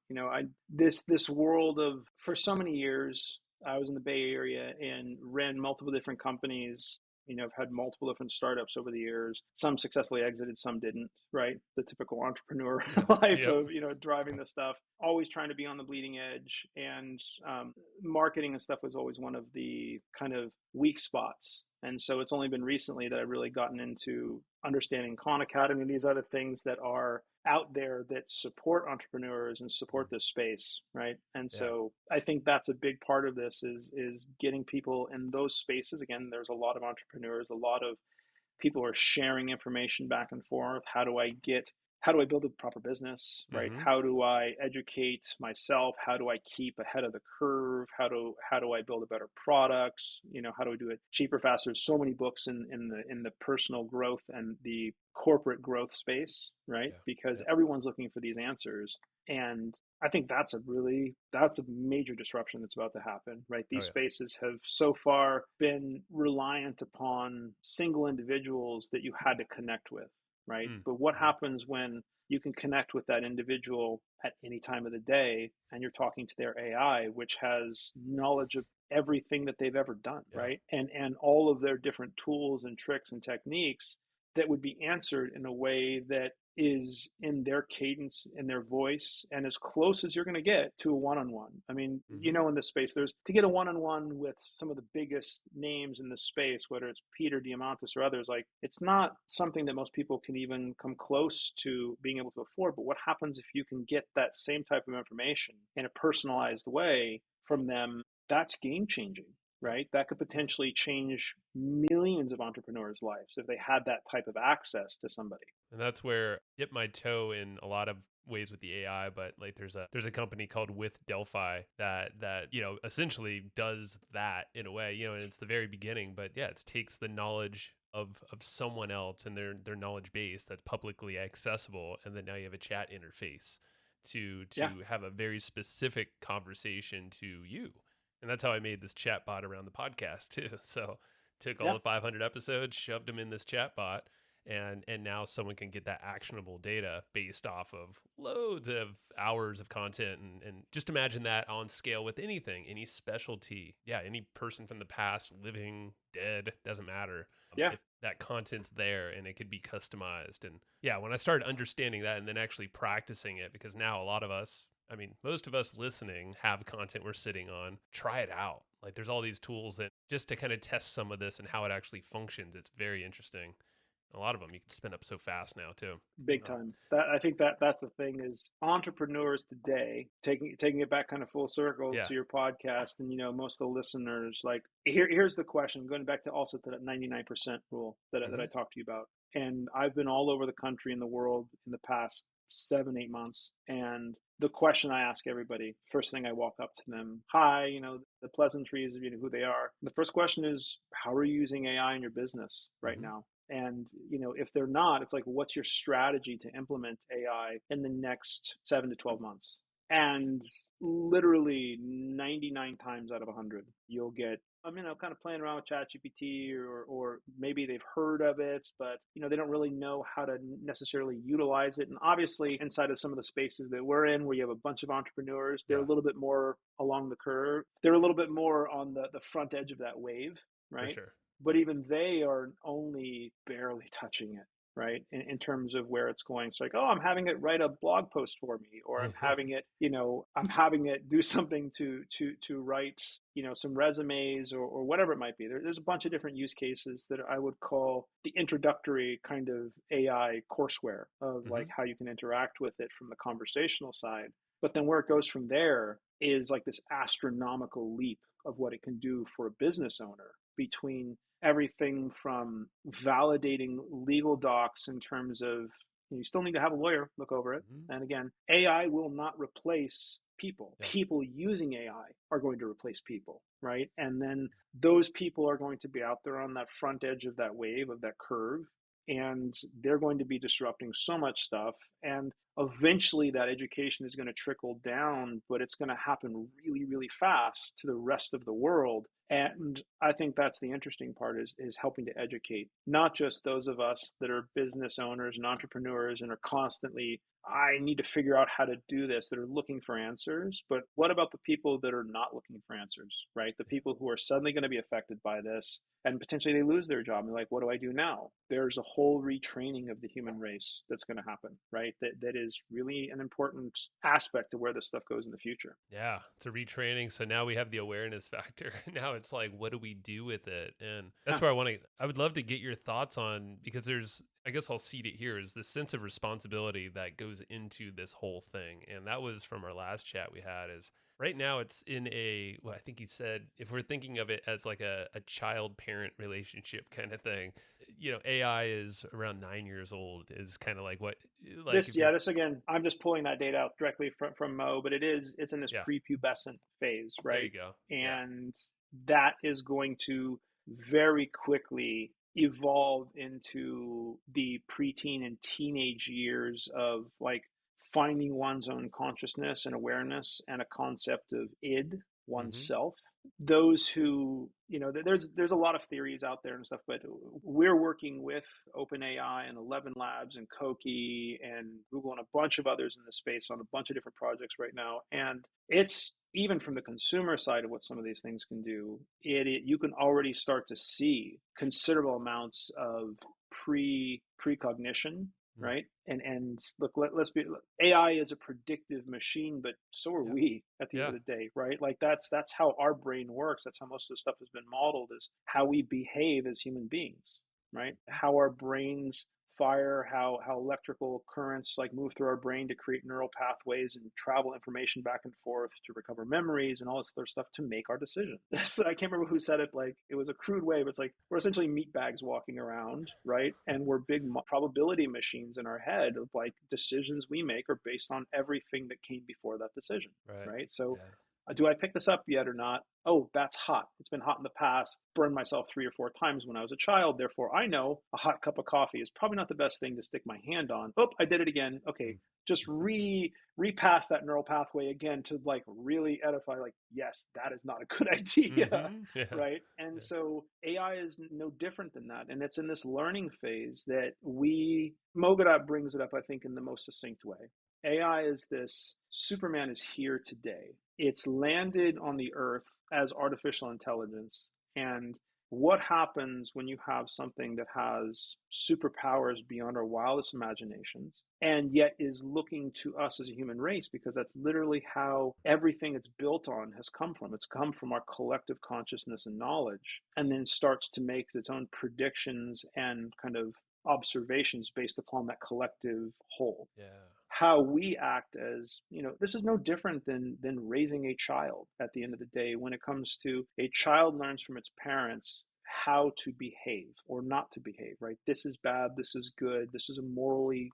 This world of, for so many years, I was in the Bay Area and ran multiple different companies. I've had multiple different startups over the years. Some successfully exited, some didn't, right? The typical entrepreneur life Yep. of, driving this stuff, always trying to be on the bleeding edge. And marketing and stuff was always one of the kind of weak spots. And so it's only been recently that I've really gotten into understanding Khan Academy and these other things that are out there that support entrepreneurs and support this space, right? And Yeah. so I think that's a big part of this is getting people in those spaces. Again, there's a lot of entrepreneurs, a lot of people are sharing information back and forth. How do I build a proper business, right? Mm-hmm. How do I educate myself? How do I keep ahead of the curve? How do I build a better product? How do I do it cheaper, faster? There's so many books in the personal growth and the corporate growth space, right? Yeah. Because Yep. everyone's looking for these answers. And I think that's a major disruption that's about to happen, right? Oh These yeah. spaces have so far been reliant upon single individuals that you had to connect with, right? Mm. But what Mm-hmm. happens when you can connect with that individual at any time of the day and you're talking to their AI, which has knowledge of everything that they've ever done, Yeah. right? And all of their different tools and tricks and techniques that would be answered in a way that is in their cadence, in their voice, and as close as you're going to get to a one-on-one. I mean, Mm-hmm. in this space, there's to get a one-on-one with some of the biggest names in the space, whether it's Peter Diamandis or others, like, it's not something that most people can even come close to being able to afford. But what happens if you can get that same type of information in a personalized way from them? That's game changing, Yep. right? That could Yeah. potentially change millions of entrepreneurs' lives if they had that type of access to somebody. And that's where I dip my toe in a lot of ways with the AI, but like there's a company called With Delphi that essentially does that in a way, and it's the very beginning, but yeah, it takes the knowledge of someone else and their knowledge base that's publicly accessible, and then now you have a chat interface Yeah, to have a very specific conversation to you. And that's how I made this chat bot around the podcast too. So took all yeah. the 500 episodes, shoved them in this chat bot, And now someone can get that actionable data based off of loads of hours of content. And just imagine that on scale with anything, any specialty. Yeah, any person from the past, living, dead, doesn't matter. Yeah, If that content's there and it could be customized. And yeah, when I started understanding that and then actually practicing it, because now a lot of us, I mean, most of us listening have content we're sitting on. Try it out. Like there's all these tools that just to kind of test some of this and how it actually functions. It's very interesting. A lot of them you can spin up so fast now too. big Um, time. That I think that's the thing is entrepreneurs today, taking it back kind of full circle yeah. to your podcast, and most of the listeners, like here's the question, going back to also to that 99% rule that I Hmm. talked to you about. And I've been all over the country and the world in the past 7-8 months, and the question I ask everybody, first thing I walk up to them, hi, the pleasantries of who they are. The first question is, how are you using AI in your business right Hmm. now? And if they're not, it's like, what's your strategy to implement AI in the next 7 to 12 months? And literally 99 times out of 100, you'll get, kind of playing around with ChatGPT, or maybe they've heard of it, but they don't really know how to necessarily utilize it. And obviously, inside of some of the spaces that we're in, where you have a bunch of entrepreneurs, they're Yeah, a little bit more along the curve. They're a little bit more on the front edge of that wave, for right? sure. But even they are only barely touching it, right? In terms of where it's going. It's like, oh, I'm having it write a blog post for me, or I'm having it do something to write, some resumes, or whatever it might be. There's a bunch of different use cases that I would call the introductory kind of AI courseware of like Hmm. how you can interact with it from the conversational side. But then where it goes from there is like this astronomical leap of what it can do for a business owner, between everything from validating legal docs in terms of you still need to have a lawyer look over it. Hmm. And again, AI will not replace people. Yeah. People using AI are going to replace people, right? And then those people are going to be out there on that front edge of that wave, of that curve, and they're going to be disrupting so much stuff. And eventually that education is going to trickle down, but it's going to happen really, really fast to the rest of the world. And I think that's the interesting part, is helping to educate not just those of us that are business owners and entrepreneurs and are constantly, I need to figure out how to do this, that are looking for answers, but what about the people that are not looking for answers, right? The people who are suddenly going to be affected by this, and potentially they lose their job. And they're like, what do I do now? There's a whole retraining of the human race that's going to happen, right? That is really an important aspect of where this stuff goes in the future. Yeah, it's a retraining. So now we have the awareness factor. Now it's like, what do we do with it? And that's Yeah. where I would love to get your thoughts on, because I guess I'll seed it here, is this sense of responsibility that goes into this whole thing. And that was from our last chat we had, is right now it's in I think he said, if we're thinking of it as like a child parent relationship kind of thing, AI is around 9 years old, is kind of like what, like This, if you're, yeah, this again, I'm just pulling that data out directly from Mo, but it's in this yeah, prepubescent phase, there you right? go. Yeah. And that is going to very quickly evolve into the preteen and teenage years of like finding one's own consciousness and awareness, and a concept of id, Hmm. oneself. Those who, there's a lot of theories out there and stuff, but we're working with OpenAI and 11 Labs and Koki and Google and a bunch of others in the space on a bunch of different projects right now. And it's, even from the consumer side of what some of these things can do, you can already start to see considerable amounts of precognition, Mm. right? And look, let's be, AI is a predictive machine, but so are Yeah. we at the end Yeah. of the day, right? Like that's how our brain works. That's how most of the stuff has been modeled, is how we behave as human beings, right? How our brains fire, how electrical currents like move through our brain to create neural pathways and travel information back and forth to recover memories and all this other stuff to make our decision. So I can't remember who said it, like it was a crude way, but it's like we're essentially meat bags walking around, right? And we're big probability machines in our head of like decisions we make are based on everything that came before that decision, Right. right? So Yeah. Do I pick this up yet or not? Oh, that's hot. It's been hot in the past. Burned myself 3 or 4 times when I was a child. Therefore, I know a hot cup of coffee is probably not the best thing to stick my hand on. Oh, I did it again. Okay, just repath that neural pathway again to like really edify. Like, yes, that is not a good idea, Yeah. right? And Yeah. so AI is no different than that, and it's in this learning phase that Mogadot brings it up, I think, in the most succinct way. AI is this Superman is here today. It's landed on the earth as artificial intelligence. And what happens when you have something that has superpowers beyond our wildest imaginations and yet is looking to us as a human race, because that's literally how everything it's built on has come from. It's come from our collective consciousness and knowledge, and then starts to make its own predictions and kind of observations based upon that collective whole. Yeah. How we act as, this is no different than raising a child. At the end of the day, when it comes to a child learns from its parents how to behave or not to behave, right? This is bad, this is good, this is a morally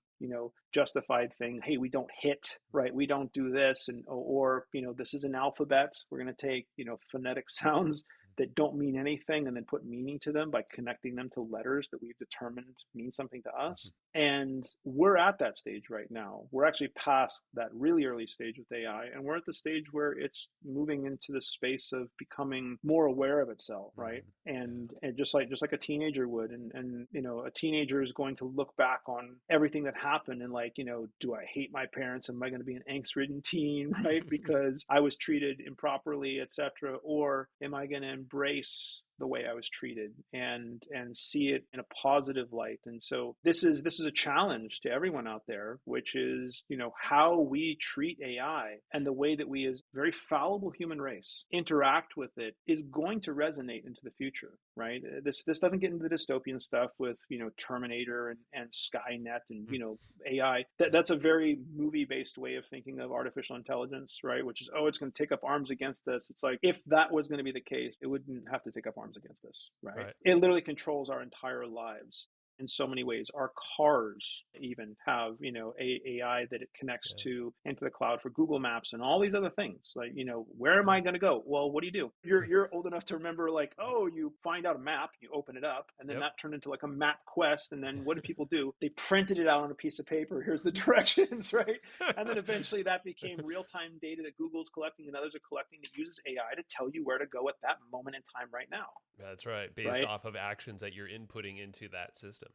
justified thing. Hey, we don't hit, right? We don't do this. And or this is an alphabet, we're going to take phonetic sounds that don't mean anything and then put meaning to them by connecting them to letters that we've determined mean something to us. And we're at that stage right now. We're actually past that really early stage with AI, and we're at the stage where it's moving into the space of becoming more aware of itself, right? And just like a teenager would, and a teenager is going to look back on everything that happened and like, do I hate my parents? Am I going to be an angst-ridden teen, right? Because I was treated improperly, etc. Or am I going to embrace the way I was treated and see it in a positive light? And so this is a challenge to everyone out there, which is how we treat AI and the way that we as very fallible human race interact with it is going to resonate into the future, right? This doesn't get into the dystopian stuff with Terminator and Skynet and AI. That's a very movie-based way of thinking of artificial intelligence, right? Which is, it's going to take up arms against us. It's like, if that was going to be the case, it wouldn't have to take up arms against us, right? It literally controls our entire lives in so many ways. Our cars even have, AI that it connects to into the cloud for Google Maps and all these other things. Like, where am I going to go? Well, what do? You're old enough to remember, like, you find out a map, you open it up, and then that turned into like a map quest. And then what did people do? They printed it out on a piece of paper. Here's the directions, right? And then eventually that became real-time data that Google's collecting and others are collecting that uses AI to tell you where to go at that moment in time right now. That's right. Based off of actions that you're inputting into that system.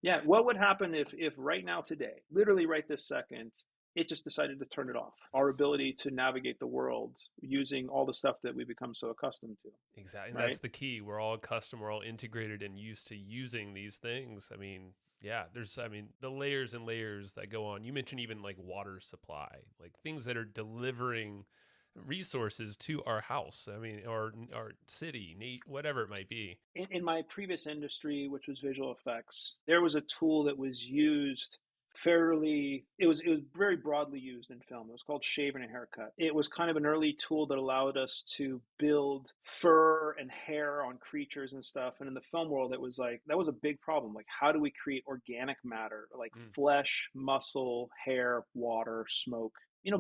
Yeah. What would happen if right now, today, literally right this second, it just decided to turn it off? Our ability to navigate the world using all the stuff that we become so accustomed to. Exactly. And right? that's the key. We're all accustomed, we're all integrated and used to using these things. I mean, there's the layers and layers that go on. You mentioned even like water supply, like things that are delivering resources to our house, or our city, whatever it might be. In my previous industry, which was visual effects, there was a tool that was used it was very broadly used in film. It was called shave and a haircut. It was kind of an early tool that allowed us to build fur and hair on creatures and stuff. And in the film world, it was like, that was a big problem. Like, how do we create organic matter, like flesh, muscle, hair, water, smoke,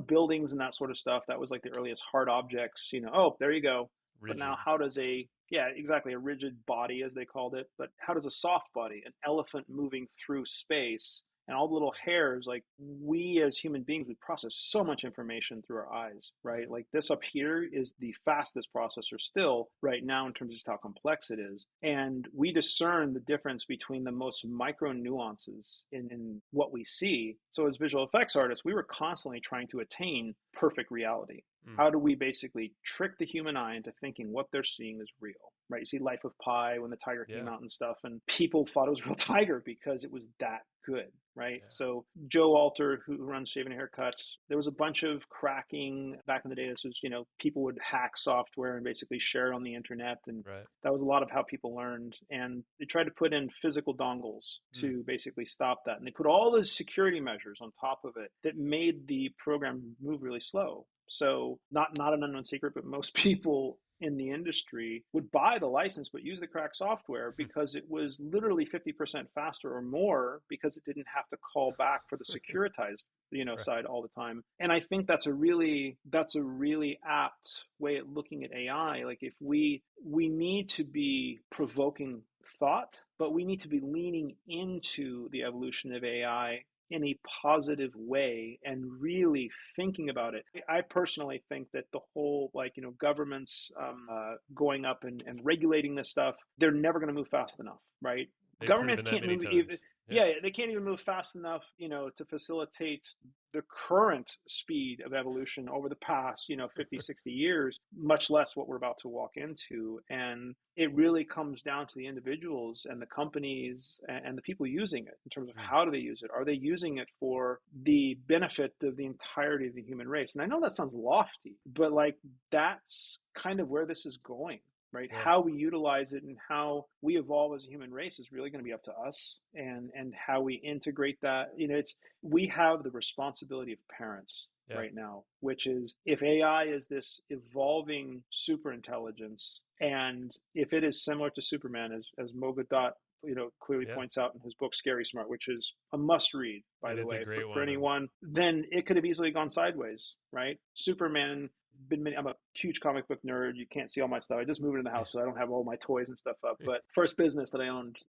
buildings and that sort of stuff? That was like the earliest hard objects, there you go. Rigid. But now how does a rigid body, as they called it, but how does a soft body, an elephant moving through space, and all the little hairs, like, we as human beings, we process so much information through our eyes, right? Like, this up here is the fastest processor still right now in terms of just how complex it is. And we discern the difference between the most micro nuances in what we see. So as visual effects artists, we were constantly trying to attain perfect reality. How do we basically trick the human eye into thinking what they're seeing is real, right? You see Life of Pi when the tiger came out and stuff, and people thought it was a real tiger because it was that good, right? So Joe Alter, who runs Shave and Haircut, there was a bunch of cracking back in the day. This was, people would hack software and basically share it on the internet, and that was a lot of how people learned. And they tried to put in physical dongles to basically stop that. And they put all those security measures on top of it that made the program move really slow. So not an unknown secret, but most people in the industry would buy the license but use the cracked software because it was literally 50% faster or more because it didn't have to call back for the securitized Right. side all the time. And I think that's a really apt way of looking at AI. Like if we need to be provoking thought, but we need to be leaning into the evolution of AI in a positive way and really thinking about it. I personally think that the whole governments going up and regulating this stuff, they're never going to move fast enough, right? They've Governments proven that can't many move even, times. Yeah. yeah, they can't even move fast enough, to facilitate the current speed of evolution over the past 50, 60 years, much less what we're about to walk into. And it really comes down to the individuals and the companies and the people using it in terms of Mm. how do they use it. Are they using it for the benefit of the entirety of the human race? And I know that sounds lofty, but like that's kind of where this is going, right? Yeah. How we utilize it and how we evolve as a human race is really going to be up to us, and how we integrate that. We have the responsibility of parents Yeah. right now, which is if AI is this evolving super intelligence, and if it is similar to Superman, as Mogadot clearly Yeah. points out in his book Scary Smart, which is a must read, by It the is a way, great for one. anyone, then it could have easily gone sideways, right? Superman, I'm a huge comic book nerd. You can't see all my stuff. I just moved in the house, so I don't have all my toys and stuff up. But first business that I owned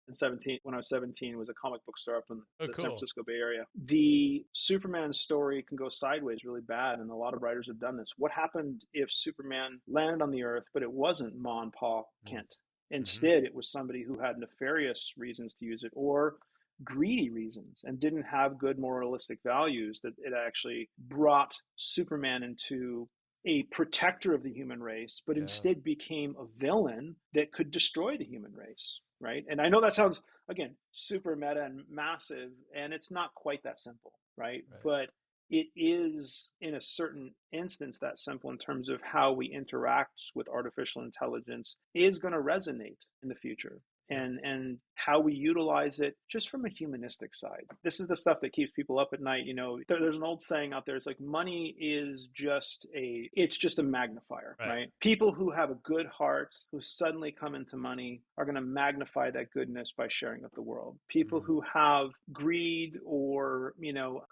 when I was 17 was a comic book store up in Oh, the San cool. Francisco Bay Area. The Superman story can go sideways really bad, and a lot of writers have done this. What happened if Superman landed on the Earth, but it wasn't Ma and Pa Kent? Mm-hmm. Instead, it was somebody who had nefarious reasons to use it, or greedy reasons, and didn't have good moralistic values, that it actually brought Superman into a protector of the human race, but Yeah. instead became a villain that could destroy the human race, right? And I know that sounds, again, super meta and massive, and it's not quite that simple, right? Right. But it is, in a certain instance, that simple in terms of how we interact with artificial intelligence is going to resonate in the future. Yep. And how we utilize it just from a humanistic side. This is the stuff that keeps people up at night. There's an old saying out there. It's like money is it's just a magnifier, Right. right? People who have a good heart, who suddenly come into money, are going to magnify that goodness by sharing with the world. People who have greed or,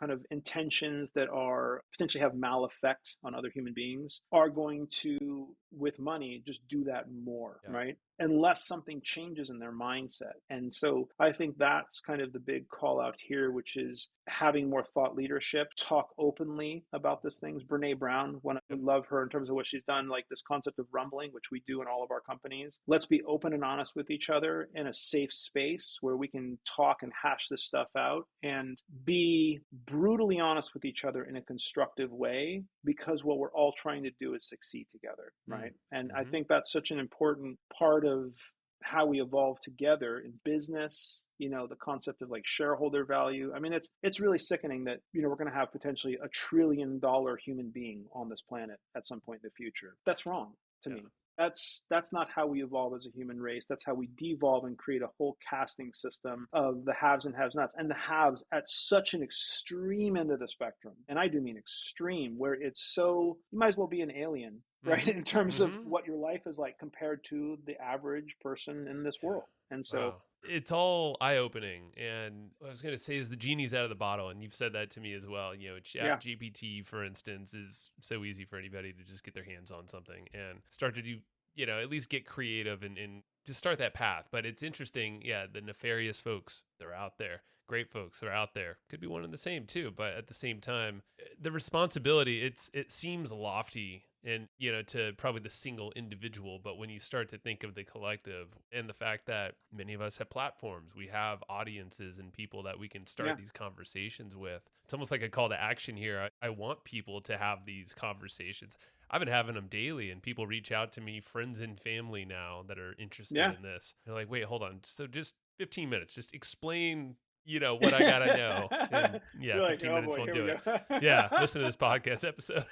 kind of intentions that are potentially have mal effect on other human beings are going to, with money, just do that more, Yeah. right? Unless something changes in their mindset. And so I think that's kind of the big call out here, which is having more thought leadership, talk openly about these things. Brene Brown, I Yep. love her in terms of what she's done, like this concept of rumbling, which we do in all of our companies. Let's be open and honest with each other in a safe space where we can talk and hash this stuff out, and be brutally honest with each other in a constructive way, because what we're all trying to do is succeed together, right? And I think that's such an important part of how we evolve together in business. The concept of like shareholder value. I mean, it's really sickening that we're going to have potentially $1 trillion human being on this planet at some point in the future. That's wrong to me. That's not how we evolve as a human race. That's how we devolve and create a whole casting system of the haves and have-nots, and the haves at such an extreme end of the spectrum. And I do mean extreme, where it's so you might as well be an alien, right? In terms of what your life is like compared to the average person in this world. And so, wow. It's all eye opening. And what I was going to say is the genie's out of the bottle. And you've said that to me as well. Chat GPT, for instance, is so easy for anybody to just get their hands on something and start to do, at least get creative and just start that path. But it's interesting. Yeah. The nefarious folks, they're out there. Great folks are out there. Could be one and the same too. But at the same time, the responsibility, it seems lofty and to probably the single individual, but when you start to think of the collective and the fact that many of us have platforms, we have audiences and people that we can start these conversations with, it's almost like a call to action here. I want people to have these conversations. I've been having them daily, and people reach out to me, friends and family now, that are interested in this. They're like, wait, hold on, so just 15 minutes, just explain what I gotta know. And you're like, 15 oh minutes boy, won't here do we it. go. Yeah, listen to this podcast episode.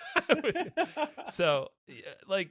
So, like,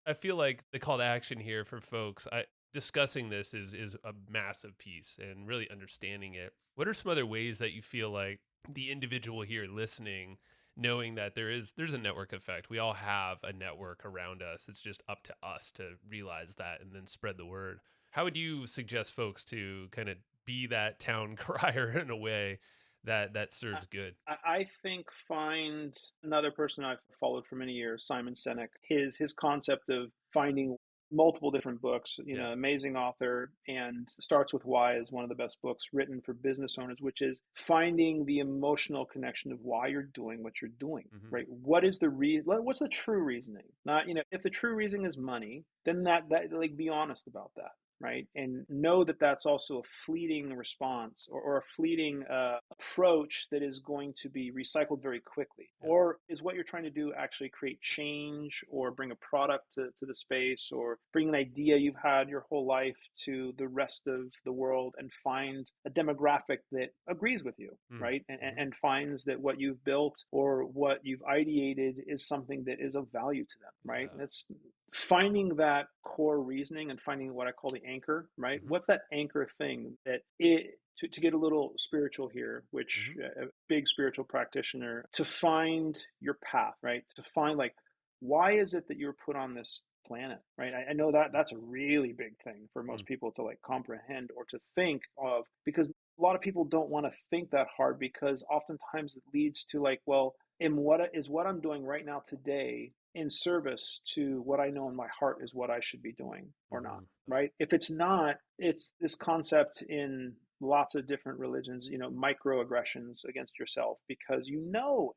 I feel like the call to action here for folks, discussing this is a massive piece, and really understanding it. What are some other ways that you feel like the individual here listening knowing that there's a network effect. We all have a network around us. It's just up to us to realize that and then spread the word. How would you suggest folks to kind of be that town crier in a way that serves good? I think find another person I've followed for many years, Simon Sinek. His concept of finding multiple different books, Yeah. amazing author, and Starts with Why is one of the best books written for business owners, which is finding the emotional connection of why you're doing what you're doing, Hmm. right? What is the what's the true reasoning? Not, if the true reasoning is money, then that like be honest about that, right? And know that that's also a fleeting response, or a fleeting approach that is going to be recycled very quickly. Yeah. Or is what you're trying to do actually create change or bring a product to the space, or bring an idea you've had your whole life to the rest of the world and find a demographic that agrees with you, right? Mm-hmm. And finds that what you've built or what you've ideated is something that is of value to them, right? Yeah. That's finding that core reasoning and finding what I call the anchor, right? Mm-hmm. What's that anchor thing that to get a little spiritual here, which Mm-hmm. a big spiritual practitioner, to find your path, right? To find like, why is it that you were put on this planet, right? I know that that's a really big thing for most people to like comprehend or to think of, because a lot of people don't want to think that hard, because oftentimes it leads to like, well, what I'm doing right now today in service to what I know in my heart is what I should be doing or not, Mm-hmm. right? If it's not, it's this concept in lots of different religions, microaggressions against yourself, because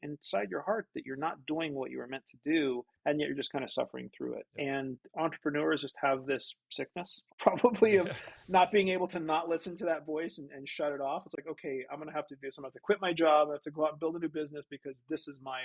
inside your heart that you're not doing what you were meant to do, and yet you're just kind of suffering through it. Yep. And entrepreneurs just have this sickness, probably, of Yeah. not being able to not listen to that voice and shut it off. It's like, okay, I'm going to have to do something. I have to quit my job. I have to go out and build a new business, because this is my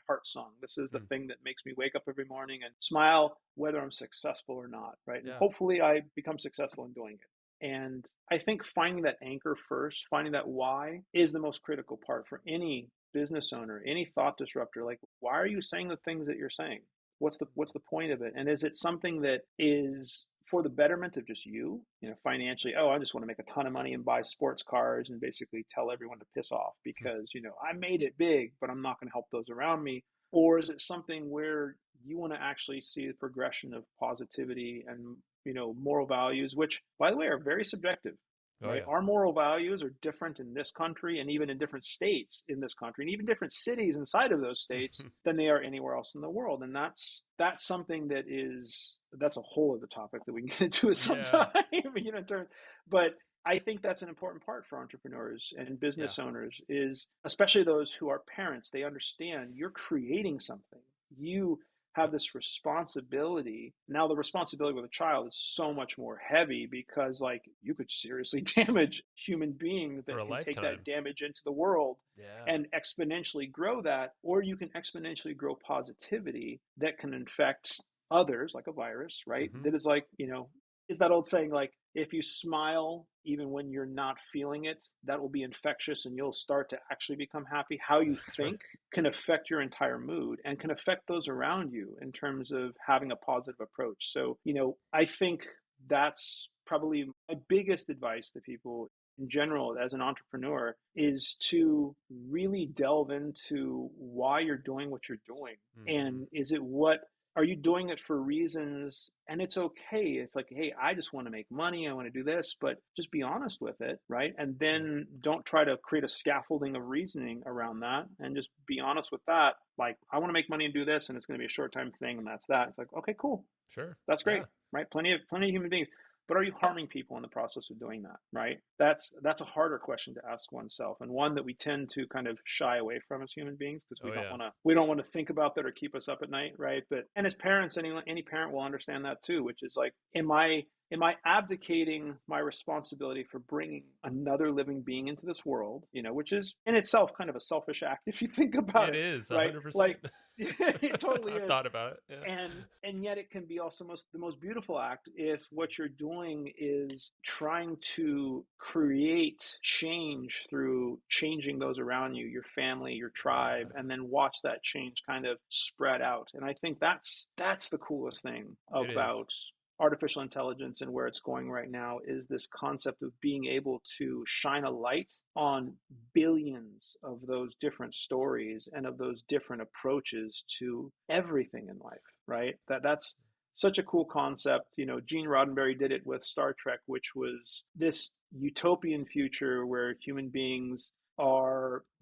heart song. This is the Mm. thing that makes me wake up every morning and smile, whether I'm successful or not, right? And Yeah. hopefully I become successful in doing it. And I think finding that anchor first, finding that why, is the most critical part for any business owner, any thought disruptor. Like, why are you saying the things that you're saying? What's the point of it? And is it something that is for the betterment of just financially? Oh, I just want to make a ton of money and buy sports cars and basically tell everyone to piss off because, I made it big, but I'm not going to help those around me. Or is it something where you want to actually see the progression of positivity and, moral values, which, by the way, are very subjective, Oh right? yeah. Our moral values are different in this country, and even in different states in this country, and even different cities inside of those states than they are anywhere else in the world. And that's something that's a whole other topic that we can get into at some Yeah. time, but I think that's an important part for entrepreneurs and Yeah. business owners, is especially those who are parents. They understand you're creating something. You have Yep. this responsibility. Now, the responsibility with a child is so much more heavy, because like you could seriously damage human beings For that a can take that lifetime. damage into the world Yeah. and exponentially grow that, or you can exponentially grow positivity that can infect others like a virus, right? Mm-hmm. That is like, is that old saying, like, if you smile even when you're not feeling it, that will be infectious and you'll start to actually become happy. How you That's right. think can affect your entire mood and can affect those around you in terms of having a positive approach. So, I think that's probably my biggest advice to people in general as an entrepreneur, is to really delve into why you're doing what you're doing. Mm-hmm. And are you doing it for reasons? And it's okay. It's like, hey, I just want to make money. I want to do this, but just be honest with it, right? And Yeah. then don't try to create a scaffolding of reasoning around that, and just be honest with that. Like, I want to make money and do this, and it's going to be a short time thing, and that's that. It's like, okay, cool. Sure. That's great, Yeah. right? Plenty of human beings. But are you harming people in the process of doing that, right? That's a harder question to ask oneself, and one that we tend to kind of shy away from as human beings, because Oh yeah. we don't want to think about that or keep us up at night, right? But and as parents, any parent will understand that too, which is like, am I abdicating my responsibility for bringing another living being into this world, which is in itself kind of a selfish act if you think about It it, is right? 100%. Like, it totally I've is. thought about it. Yeah. And yet it can be also the most beautiful act if what you're doing is trying to create change through changing those around you, your family, your tribe, Yeah. and then watch that change kind of spread out. And I think that's the coolest thing It is. about artificial intelligence and where it's going right now is this concept of being able to shine a light on billions of those different stories and of those different approaches to everything in life, right? That's such a cool concept. Gene Roddenberry did it with Star Trek, which was this utopian future where human beings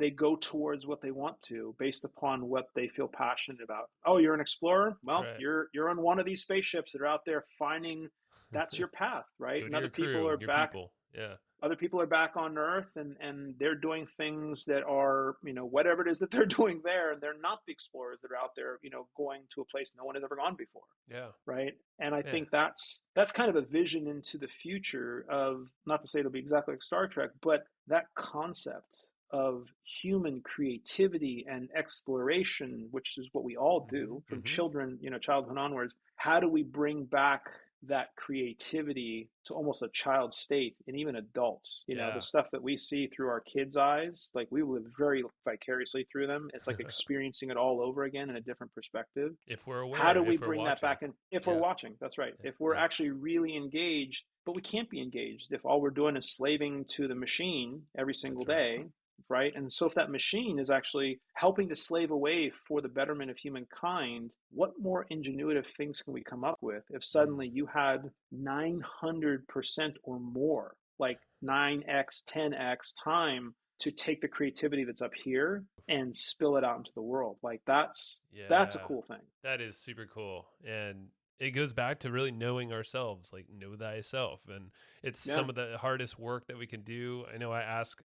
they go towards what they want to based upon what they feel passionate about. Oh, you're an explorer? That's Well, right. you're on one of these spaceships that are out there finding that's your path, right? Go And to your crew, your people. Yeah. other people are back on Earth, and they're doing things that are, whatever it is that they're doing there, and they're not the explorers that are out there, going to a place no one has ever gone before, Yeah. right? And I Yeah. think that's kind of a vision into the future of, not to say it'll be exactly like Star Trek, but that concept of human creativity and exploration, which is what we all do Mm-hmm. from Mm-hmm. childhood onwards. How do we bring back that creativity to almost a child state and even adults? The Yeah. stuff that we see through our kids' eyes, like we live very vicariously through them. It's like experiencing it all over again in a different perspective. If we're How aware, do we if we're bring that watching. back in? If we're Yeah. watching, that's right. Yeah. If we're Yeah. actually really engaged, but we can't be engaged if all we're doing is slaving to the machine every single That's right. day, right? And so if that machine is actually helping to slave away for the betterment of humankind, what more ingenuitive things can we come up with if Mm. suddenly you had 900% or more, like 9x, 10x time to take the creativity that's up here and spill it out into the world? Like that's a Yeah. cool thing. That is super cool. And it goes back to really knowing ourselves, like know thyself. And it's Yeah. some of the hardest work that we can do. I know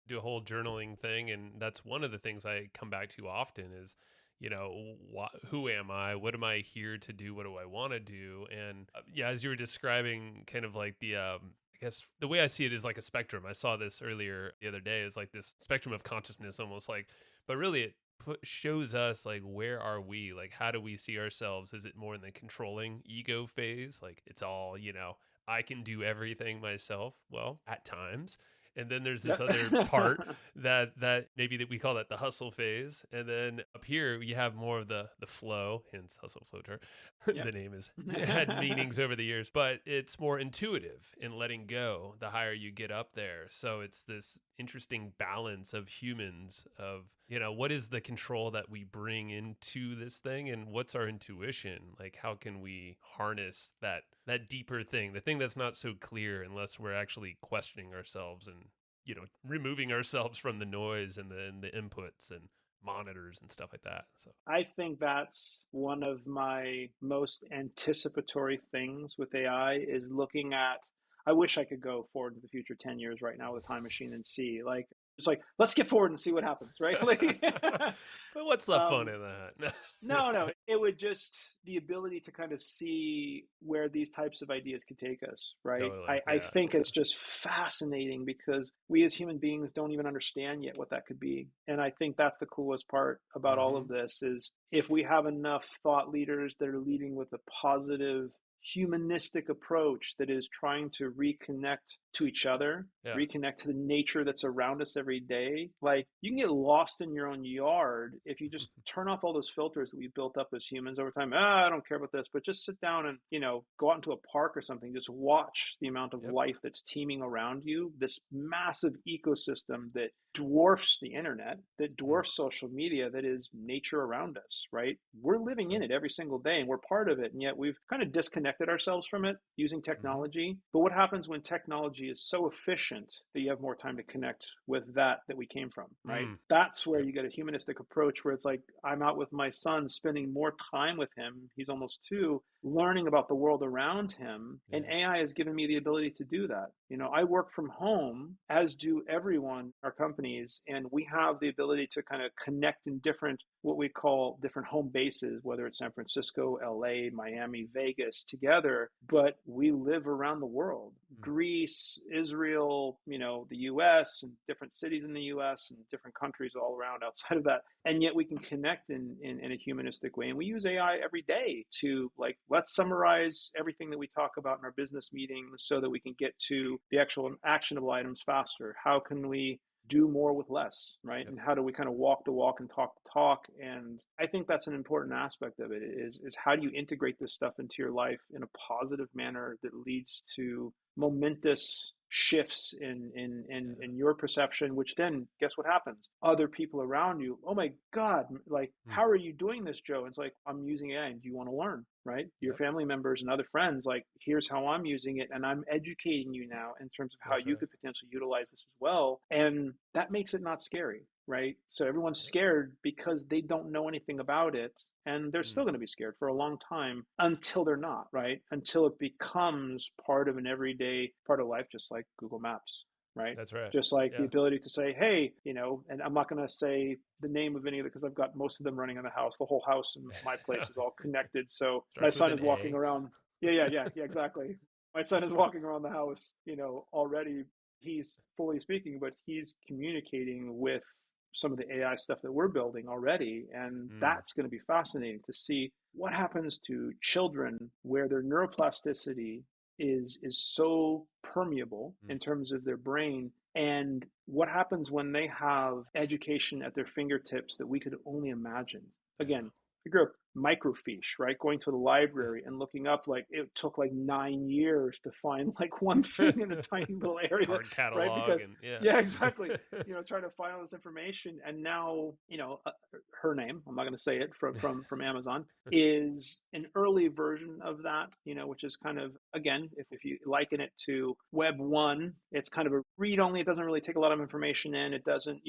do a whole journaling thing. And that's one of the things I come back to often is, who am I? What am I here to do? What do I want to do? And yeah, as you were describing kind of like I guess the way I see it is like a spectrum. I saw this earlier the other day, is like this spectrum of consciousness almost like, but really it shows us like where are we, like how do we see ourselves? Is it more in the controlling ego phase, like it's all I can do everything myself? Well, at times. And then there's this Yep. other part that maybe that we call that the hustle phase. And then up here you have more of the flow, hence hustle flow chart. Yep. The name is had meanings over the years, but it's more intuitive in letting go the higher you get up there. So it's this interesting balance of humans of, what is the control that we bring into this thing, and what's our intuition? Like how can we harness that deeper thing, the thing that's not so clear unless we're actually questioning ourselves and, removing ourselves from the noise and the inputs and monitors and stuff like that. So I think that's one of my most anticipatory things with AI is looking at. I wish I could go forward to the future 10 years right now with a time machine and see, like, it's like, let's skip forward and see what happens, right? Like, but what's the fun um, in that? no, it would just the ability to kind of see where these types of ideas could take us, right? Totally. I Yeah. think it's just fascinating because we as human beings don't even understand yet what that could be. And I think that's the coolest part about all of Hmm. this is if we have enough thought leaders that are leading with a positive humanistic approach that is trying to reconnect to each other, Yeah. reconnect to the nature that's around us every day. Like you can get lost in your own yard if you just turn off all those filters that we built up as humans over time. I don't care about this, but just sit down and, go out into a park or something. Just watch the amount of Yep. life that's teeming around you, this massive ecosystem that dwarfs the internet, that Mm. dwarfs social media, that is nature around us, right? We're living in Right. it every single day and we're part of it. And yet we've kind of disconnected ourselves from it using Hmm. technology. But what happens when technology is so efficient that you have more time to connect with that we came from, right? Mm. That's where Yep. you get a humanistic approach where it's like, I'm out with my son, spending more time with him. He's almost 2, learning about the world around him. And Yeah. AI has given me the ability to do that. I work from home, as do everyone in our companies, and we have the ability to kind of connect in different, what we call different home bases, whether it's San Francisco, LA, Miami, Vegas, together, but we live around the world. Mm. Greece, Israel, the US, and different cities in the US and different countries all around outside of that. And yet we can connect in a humanistic way. And we use AI every day to, like, let's summarize everything that we talk about in our business meetings so that we can get to the actual actionable items faster. How can we do more with less, right? Yep. And how do we kind of walk the walk and talk the talk? And I think that's an important aspect of it is how do you integrate this stuff into your life in a positive manner that leads to momentous shifts in your perception, which then guess what happens? Other people around you, oh my God, like, Mm. how are you doing this, Joe? And it's like, I'm using AI, and do you want to learn? Right? Your Yep. family members and other friends, like, here's how I'm using it, and I'm educating you now in terms of how That's you right. could potentially utilize this as well. And that makes it not scary, right? So everyone's Yep. scared because they don't know anything about it. And they're Mm. still going to be scared for a long time until they're not, right? Until it becomes part of an everyday part of life, just like Google Maps, right? That's right. Just like the Yeah. ability to say, hey, and I'm not going to say the name of any of it because I've got most of them running in the house. The whole house in my place is all connected. So my Starts with son an is walking A. around. Yeah, exactly. My son is walking around the house, already. He's fully speaking, but he's communicating with some of the AI stuff that we're building already. And Mm. that's going to be fascinating to see what happens to children where their neuroplasticity is so permeable Mm. in terms of their brain, and what happens when they have education at their fingertips that we could only imagine. Yeah. Again, I grew up microfiche, right? Going to the library and looking up, like, it took like 9 years to find like one thing in a tiny little area, Card right? catalog Because and yeah. yeah, exactly. Trying to find all this information, and now, her name, I'm not going to say it, from Amazon, is an early version of that, which is kind of, again, if you liken it to Web 1, it's kind of a read only. It doesn't really take a lot of information in. It doesn't,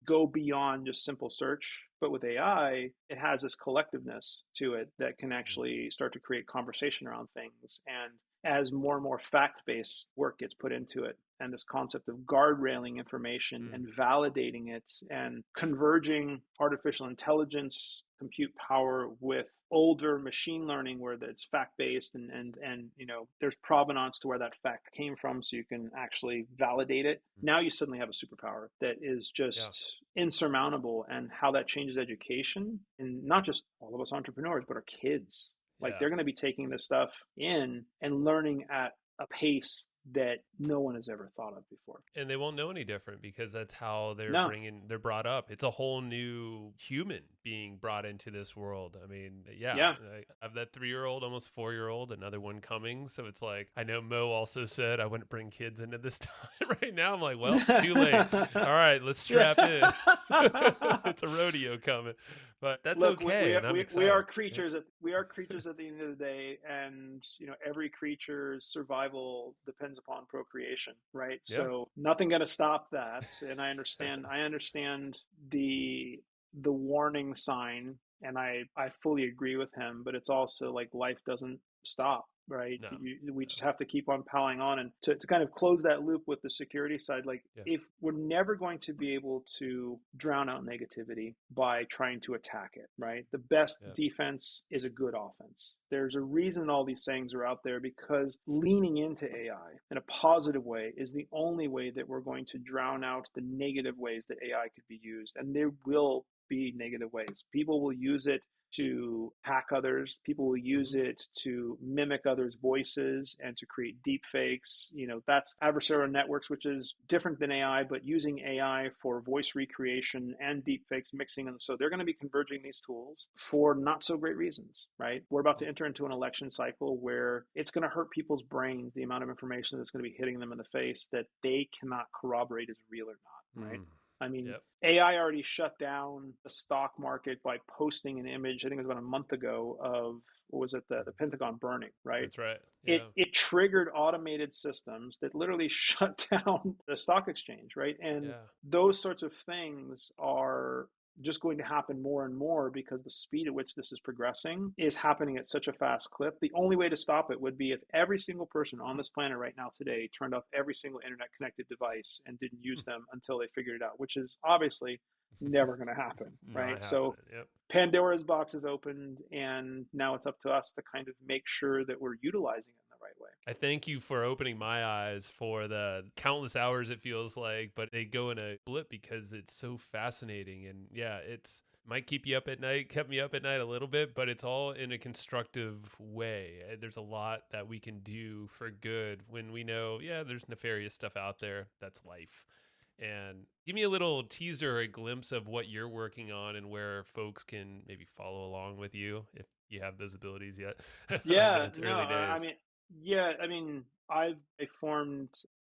go beyond just simple search. But with AI, it has this collectiveness to it that can actually start to create conversation around things. And as more and more fact-based work gets put into it, and this concept of guardrailing information Mm. and validating it and converging artificial intelligence compute power with older machine learning where it's fact-based, and there's provenance to where that fact came from, so you can actually validate it. Now you suddenly have a superpower that is Yeah. just insurmountable, and how that changes education, and not just all of us entrepreneurs, but our kids. Like, Yeah. they're going to be taking this stuff in and learning at a pace that no one has ever thought of before. And they won't know any different because that's how No. they're brought up. It's a whole new human being brought into this world. I mean, yeah, Yeah. I have that 3-year-old, almost 4-year-old, another one coming. So it's like, I know Mo also said I wouldn't bring kids into this time. Right now I'm like, well, too late. All right, let's strap in. It's a rodeo coming, but that's Look, okay. And I'm we are excited. Yeah. creatures at the end of the day, and every creature's survival depends upon procreation, right? Yeah. So nothing going to stop that. And I understand the warning sign, and I fully agree with him. But it's also like, life doesn't stop, right? No. We No. just have to keep on piling on. And to kind of close that loop with the security side, like, Yeah. if we're never going to be able to drown out negativity by trying to attack it, right? The best Yeah. defense is a good offense. There's a reason all these sayings are out there, because leaning into AI in a positive way is the only way that we're going to drown out the negative ways that AI could be used. And there will be negative ways. People will use it to hack others. People will use Mm-hmm. it to mimic others' voices and to create deep fakes. That's adversarial networks, which is different than AI, but using AI for voice recreation and deep fakes, mixing them. So they're going to be converging these tools for not so great reasons, right? We're about to enter into an election cycle where it's going to hurt people's brains, the amount of information that's going to be hitting them in the face that they cannot corroborate as real or not, right? Mm. I mean, Yep. AI already shut down the stock market by posting an image, I think it was about a month ago, of, what was it, the Pentagon burning, right? That's right. It Yeah. it triggered automated systems that literally shut down the stock exchange, right? And Yeah. those sorts of things are just going to happen more and more, because the speed at which this is progressing is happening at such a fast clip. The only way to stop it would be if every single person on this planet right now today turned off every single internet connected device and didn't use them until they figured it out, which is obviously never going to happen, Not right? So happening. Yep. Pandora's box is opened, and now it's up to us to kind of make sure that we're utilizing it in the right way. I thank you for opening my eyes for the countless hours it feels like, but they go in a blip because it's so fascinating. And yeah, it's might keep you up at night, kept me up at night a little bit, but it's all in a constructive way. There's a lot that we can do for good when we know, yeah, there's nefarious stuff out there. That's life. And give me a little teaser, a glimpse of what you're working on and where folks can maybe follow along with you if you have those abilities yet. I know Yeah, it's no, early days. I mean, I formed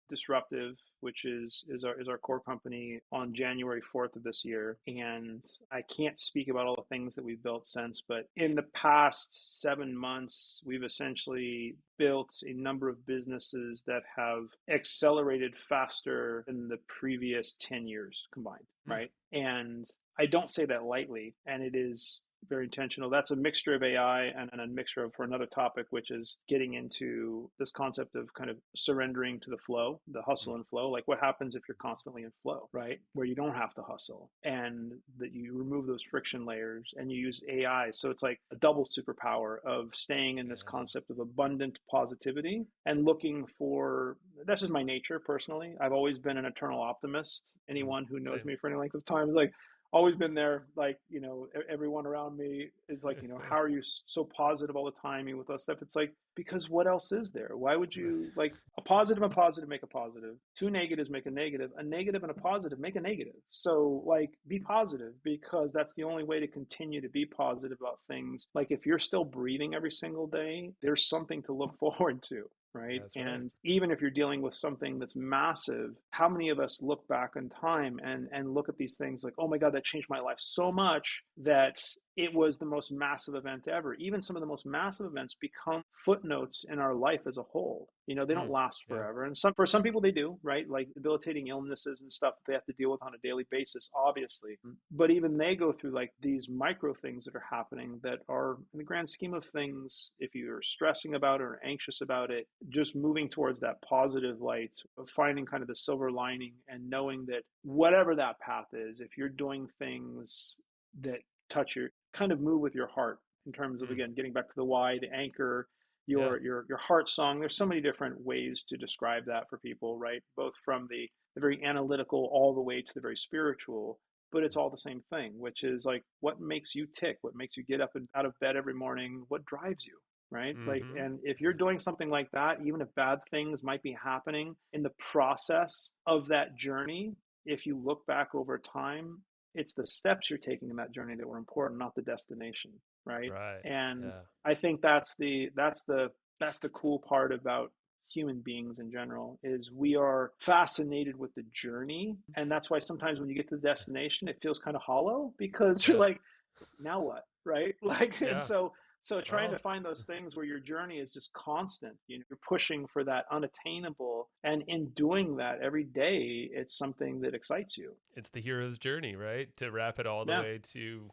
Disruptive, which is our core company on January 4th of this year, and I can't speak about all the things that we've built since, but in the past 7 months, we've essentially built a number of businesses that have accelerated faster than the previous 10 years combined, Hmm. right? And I don't say that lightly, and it is very intentional. That's a mixture of AI and a mixture of for another topic, which is getting into this concept of kind of surrendering to the flow, the hustle and flow. Like what happens if you're constantly in flow, right? Where you don't have to hustle and that you remove those friction layers and you use AI. So it's like a double superpower of staying in this Yeah. concept of abundant positivity and looking for, this is my nature personally. I've always been an eternal optimist. Mm. Anyone who knows Same. me for any length of time is like, always been there. Like, everyone around me is like, how are you so positive all the time with us stuff? It's like, because what else is there? Why would you like a positive and positive make a positive? Two negatives make a negative and a positive make a negative. So like be positive because that's the only way to continue to be positive about things. Like if you're still breathing every single day, there's something to look forward to, right? That's right. And even if you're dealing with something that's massive, how many of us look back in time and look at these things like, oh my God, that changed my life so much that it was the most massive event ever. Even some of the most massive events become footnotes in our life as a whole. They don't Mm. last Yeah. forever. And for some people they do, right? Like debilitating illnesses and stuff that they have to deal with on a daily basis, obviously. But even they go through like these micro things that are happening that are, in the grand scheme of things, if you're stressing about it or anxious about it, just moving towards that positive light of finding kind of the silver lining and knowing that whatever that path is, if you're doing things that touch your kind of move with your heart in terms of, Mm. again, getting back to the why, the anchor, Yeah. your heart song. There's so many different ways to describe that for people, right? Both from the very analytical all the way to the very spiritual, but it's all the same thing, which is like what makes you tick, what makes you get up and out of bed every morning, what drives you, right? Like, Mm-hmm. and if you're Yeah. doing something like that, even if bad things might be happening in the process of that journey, if you look back over time, it's the steps you're taking in that journey that were important, not the destination, right? Right. And Yeah. I think that's the cool part about human beings in general is we are fascinated with the journey, and that's why sometimes when you get to the destination it feels kind of hollow because you're Yeah. like, now what, right? Like, and Yeah. so trying to Well, find those things where your journey is just constant, you're pushing for that unattainable, and in doing that every day it's something that excites you. it's the hero's journey, right? To wrap it all the Yeah. way to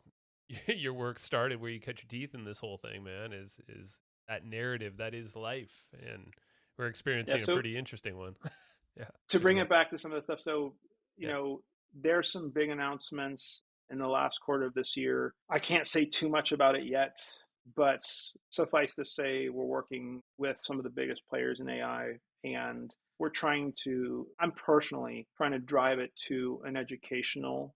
your work started where you cut your teeth in this whole thing, man, is that narrative that is life. And we're Yeah, experiencing a so pretty interesting one. Yeah. to What you bring got? it back to some of the stuff, so Yeah. there's some big announcements in the last quarter of this year. I can't say too much about it yet, but suffice to say, we're working with some of the biggest players in AI, and I'm personally trying to drive it to an educational,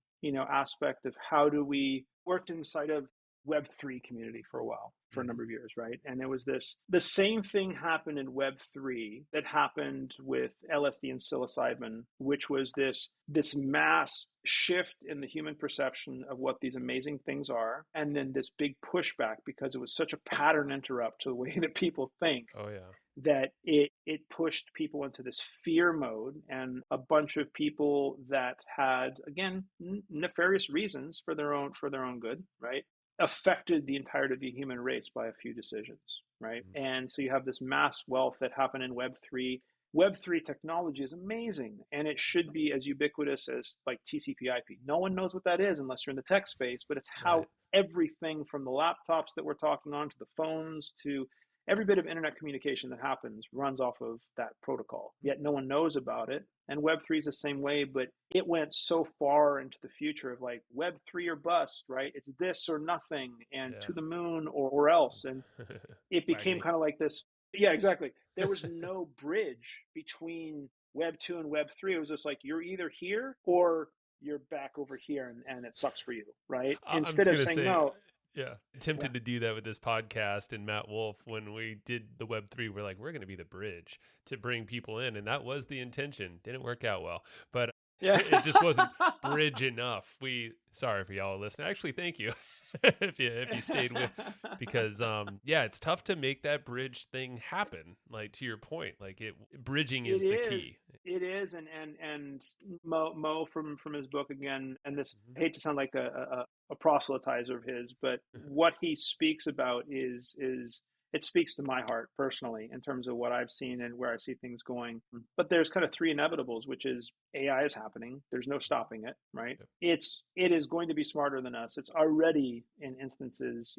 aspect of how do we worked inside of Web3 community for a while, for a Mm-hmm. number of years, right? And it was the same thing happened in Web3 that happened with LSD and psilocybin, which was this mass shift in the human perception of what these amazing things are, and then this big pushback because it was such a pattern interrupt to the way that people think Oh yeah. that it pushed people into this fear mode, and a bunch of people that had, again, nefarious reasons for their own good, right, affected the entirety of the human race by a few decisions, right? Mm. And so you have this mass wealth that happened in Web3 technology is amazing, and it should be as ubiquitous as like TCP/IP. No one knows what that is unless you're in the tech space, but it's Right. how everything from the laptops that we're talking on to the phones to every bit of internet communication that happens runs off of that protocol. Yet no one knows about it. And Web3 is the same way, but it went so far into the future of like Web3 or bust, right? It's this or nothing and Yeah. to the moon or else. And it became Wagme. kind of like this. Yeah, exactly. There was no bridge between Web 2 and Web 3. It was just like, you're either here or you're back over here, and it sucks for you, right? I'm Instead just of gonna saying, say, no, yeah, yeah, tempted to do that with this podcast and Matt Wolf when we did the Web3. We're like, we're gonna be the bridge to bring people in, and that was the intention. Didn't work out well, but Yeah. It just wasn't bridge enough. Sorry for y'all listening. Actually, thank you if you stayed with, because yeah, it's tough to make that bridge thing happen. Like to your point, like bridging It is the key. is. It is, and Mo from his book again, and this, Mhm. I hate to sound like a proselytizer of his, but what he speaks about is it speaks to my heart personally in terms of what I've seen and where I see things going. But there's kind of three inevitables, which is AI is happening. There's no stopping it, right? Yep. It is going to be smarter than us. It's already in instances,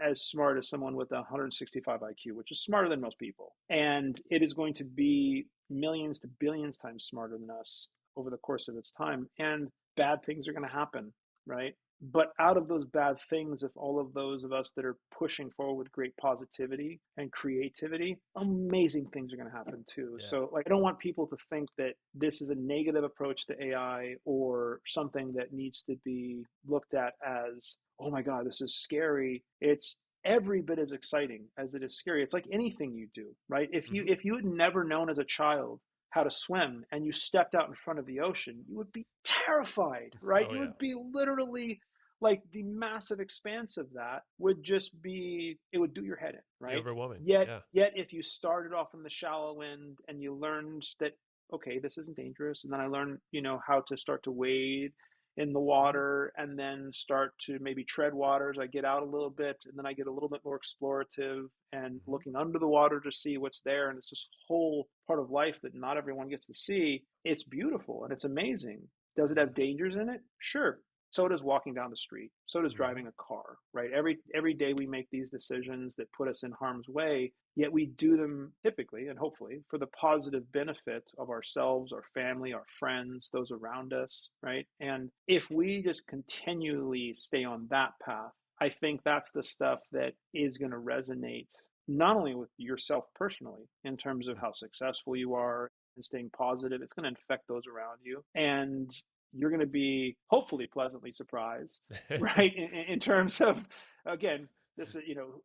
as smart as someone with a 165 IQ, which is smarter than most people. And it is going to be millions to billions times smarter than us over the course of its time. And bad things are going to happen, right? But out of those bad things, if all of those of us that are pushing forward with great positivity and creativity, amazing things are going to happen too. Yeah. So, like, I don't want people to think that this is a negative approach to AI or something that needs to be looked at as, oh my God, this is scary. It's every bit as exciting as it is scary. It's like anything you do, right? Hmm. If you had never known as a child how to swim and you stepped out in front of the ocean, you would be terrified, right? Oh You yeah. would be literally like the massive expanse of that would just be, it would do your head in, Be right? overwhelming. Yet Yeah. yet if you started off in the shallow end and you learned that, okay, this isn't dangerous, and then I learned, how to start to wade in the Hmm. water and then start to maybe tread waters. I get out a little bit and then I get a little bit more explorative and Hmm. looking under the water to see what's there. And it's this whole part of life that not everyone gets to see. It's beautiful and it's amazing. Does it have dangers in it? Sure. So does walking down the street. So does Hmm. driving a car, right? Every day we make these decisions that put us in harm's way, yet we do them typically and hopefully for the positive benefit of ourselves, our family, our friends, those around us, right? And if we just continually stay on that path, I think that's the stuff that is going to resonate not only with yourself personally in terms of how successful you are and staying positive, it's going to infect those around you. And you're going to be hopefully pleasantly surprised, right? In terms of, again, this,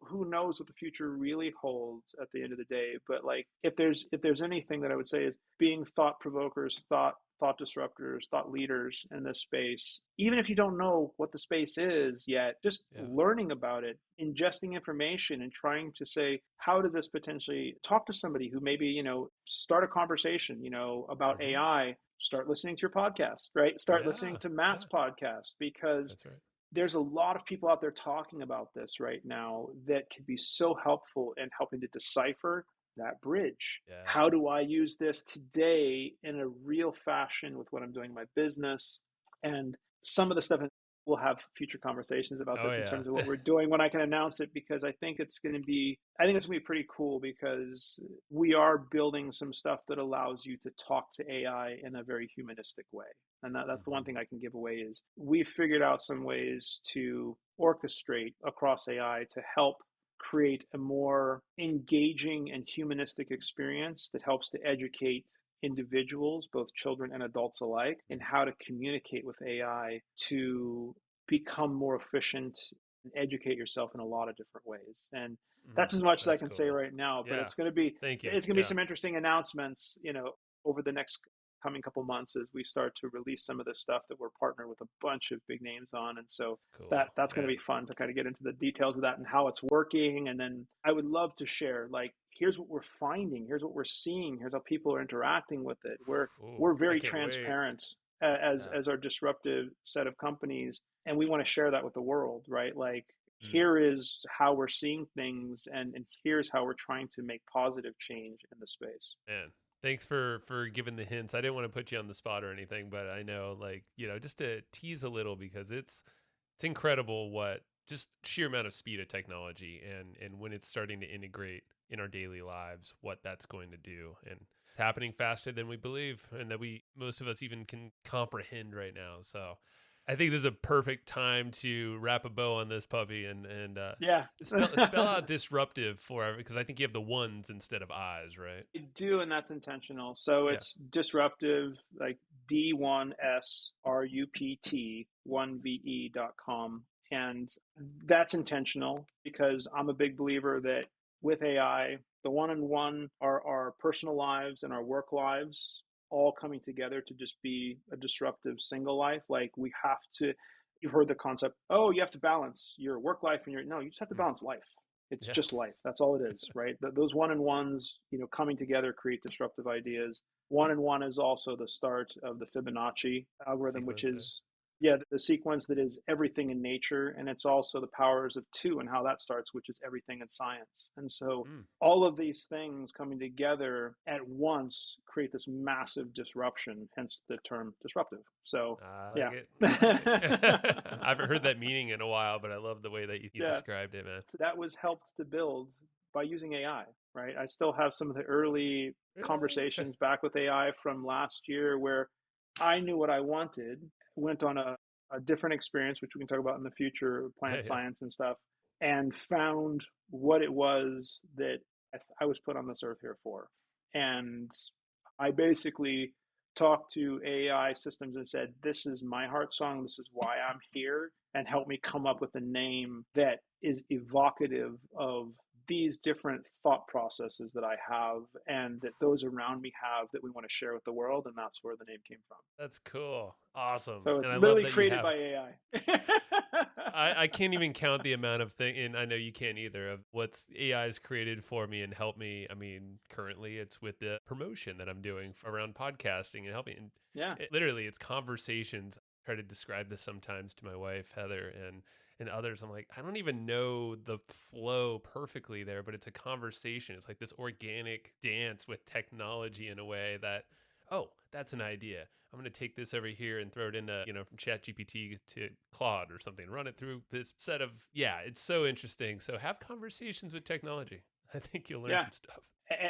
who knows what the future really holds at the end of the day. But like, if there's anything that I would say is being thought provokers, thought disruptors, thought leaders in this space, even if you don't know what the space is yet, just Yeah. learning about it, ingesting information and trying to say, how does this potentially talk to somebody who maybe, start a conversation, about Hmm. AI, start listening to your podcast, right? Start listening Yeah. to Yeah. Matt's podcast, because That's right. there's a lot of people out there talking about this right now that could be so helpful in helping to decipher that bridge. How Yeah. do I use this today in a real fashion with what I'm doing in my business? And some of the stuff, we'll have future conversations about Oh this in yeah. terms of what we're doing when I can announce it, because I think it's going to be pretty cool, because we are building some stuff that allows you to talk to AI in a very humanistic way. And that's the one Hmm. thing I can give away is we've figured out some ways to orchestrate across AI to help create a more engaging and humanistic experience that helps to educate individuals, both children and adults alike, in how to communicate with AI to become more efficient and educate yourself in a lot of different ways. And that's as much as I That's can say cool. right now, but Yeah. Thank you. it's going to be Yeah. some interesting announcements, over the next coming couple months as we start to release some of this stuff that we're partnered with a bunch of big names on. And so Cool, that's going to man. be fun to kind of get into the details of that and how it's working. And then I would love to share, like, here's what we're finding, here's what we're seeing, here's how people are interacting with it. Ooh, We're I very can't wait. transparent Yeah. as our disruptive set of companies, and we want to share that with the world, right? Like, Mm. here is how we're seeing things, and here's how we're trying to make positive change in the space. Man, thanks for giving the hints. I didn't want to put you on the spot or anything, but I know, like, just to tease a little, because it's incredible what just sheer amount of speed of technology, and when it's starting to integrate in our daily lives, what that's going to do. And it's happening faster than we believe, and that we most of us even can comprehend right now. So I think this is a perfect time to wrap a bow on this puppy, and Yeah. spell out disruptive for, because I think you have the ones instead of I's, right? I do, and that's intentional. So Yeah. it's disruptive, like D1SRUPT1VE.com. And that's intentional because I'm a big believer that with AI, the one on one, our personal lives and our work lives all coming together to just be a disruptive single life. Like we have to, you've heard the concept, oh, you have to balance your work life and no, you just have to balance life. It's Yeah. just life. That's all it is, right? Those one-on-ones, coming together create disruptive ideas. One-on-one is also the start of the Fibonacci algorithm, which is, the sequence that is everything in nature. And it's also the powers of two and how that starts, which is everything in science. And so all of these things coming together at once create this massive disruption, hence the term disruptive. So, I haven't heard that meaning in a while, but I love the way that you described it, man. So that was helped to build by using AI, right? I still have some of the early conversations back with AI from last year where I knew what I wanted, went on a different experience, which we can talk about in the future, plant science and stuff, and found what it was that I was put on this earth here for. And I basically talked to AI systems and said, this is my heart song, this is why I'm here, and help me come up with a name that is evocative of these different thought processes that I have and that those around me have that we want to share with the world. And that's where the name came from. That's cool. Awesome. So it's and I literally love that created by AI. I can't even count the amount of thing, and I know you can't either, of what's AI's created for me and helped me. I mean, currently it's with the promotion that I'm doing around podcasting and helping. And literally it's conversations. I try to describe this sometimes to my wife, Heather, and others. I'm like, I don't even know the flow perfectly there, but it's a conversation. It's like this organic dance with technology in a way that, oh, that's an idea. I'm going to take this over here and throw it into, from ChatGPT to Claude or something, run it through this set of, it's so interesting. So have conversations with technology. I think you'll learn some stuff.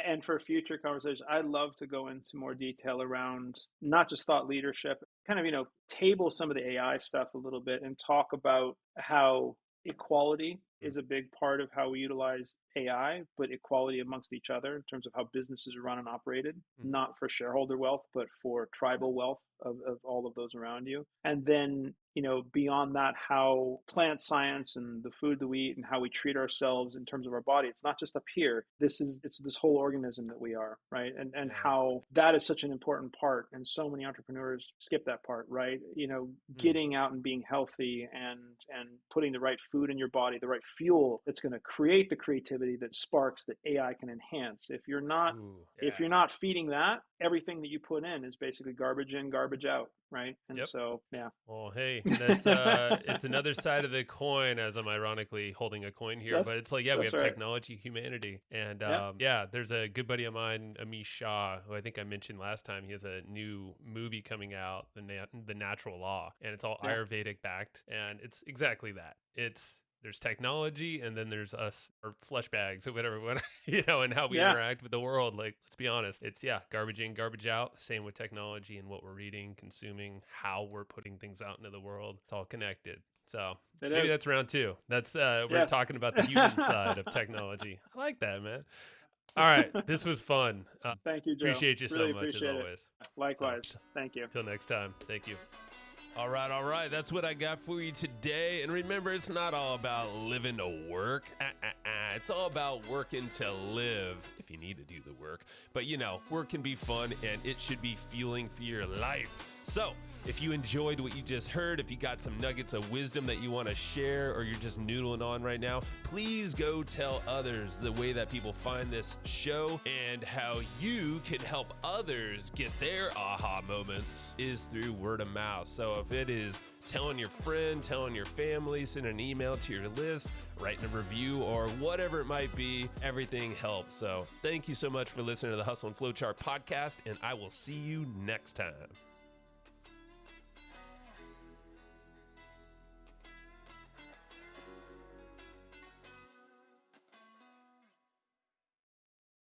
And for future conversations, I'd love to go into more detail around not just thought leadership, kind of, table some of the AI stuff a little bit and talk about how equality is a big part of how we utilize AI, but equality amongst each other in terms of how businesses are run and operated, not for shareholder wealth, but for tribal wealth of all of those around you. And then, beyond that, how plant science and the food that we eat and how we treat ourselves in terms of our body, it's not just up here. It's this whole organism that we are, right? And how that is such an important part. And so many entrepreneurs skip that part, right? Getting out and being healthy and putting the right food in your body, the right fuel that's going to create the creativity that sparks that AI can enhance. If you're not feeding that, everything that you put in is basically garbage in, garbage out, right? And so, Well, hey, that's it's another side of the coin, as I'm ironically holding a coin here. But it's like, we have technology, humanity, and there's a good buddy of mine, Amish Shah, who I think I mentioned last time. He has a new movie coming out, The Natural Law, and it's all Ayurvedic backed, and it's exactly that. There's technology, and then there's us, or flesh bags, or whatever, and how we interact with the world. Like, let's be honest, it's garbage in, garbage out. Same with technology and what we're reading, consuming, how we're putting things out into the world. It's all connected. So maybe that's round two. That's we're talking about the human side of technology. I like that, man. All right, this was fun. Thank you, Joe. Appreciate you so much, as always. Likewise. Thank you. Till next time. Thank you. All right. That's what I got for you today. And remember, it's not all about living to work. It's all about working to live, if you need to do the work. But, work can be fun, and it should be fueling for your life. So, if you enjoyed what you just heard, if you got some nuggets of wisdom that you want to share, or you're just noodling on right now, please go tell others the way that people find this show and how you can help others get their aha moments is through word of mouth. So if it is telling your friend, telling your family, sending an email to your list, writing a review, or whatever it might be, everything helps. So thank you so much for listening to the Hustle and Flowchart podcast, and I will see you next time.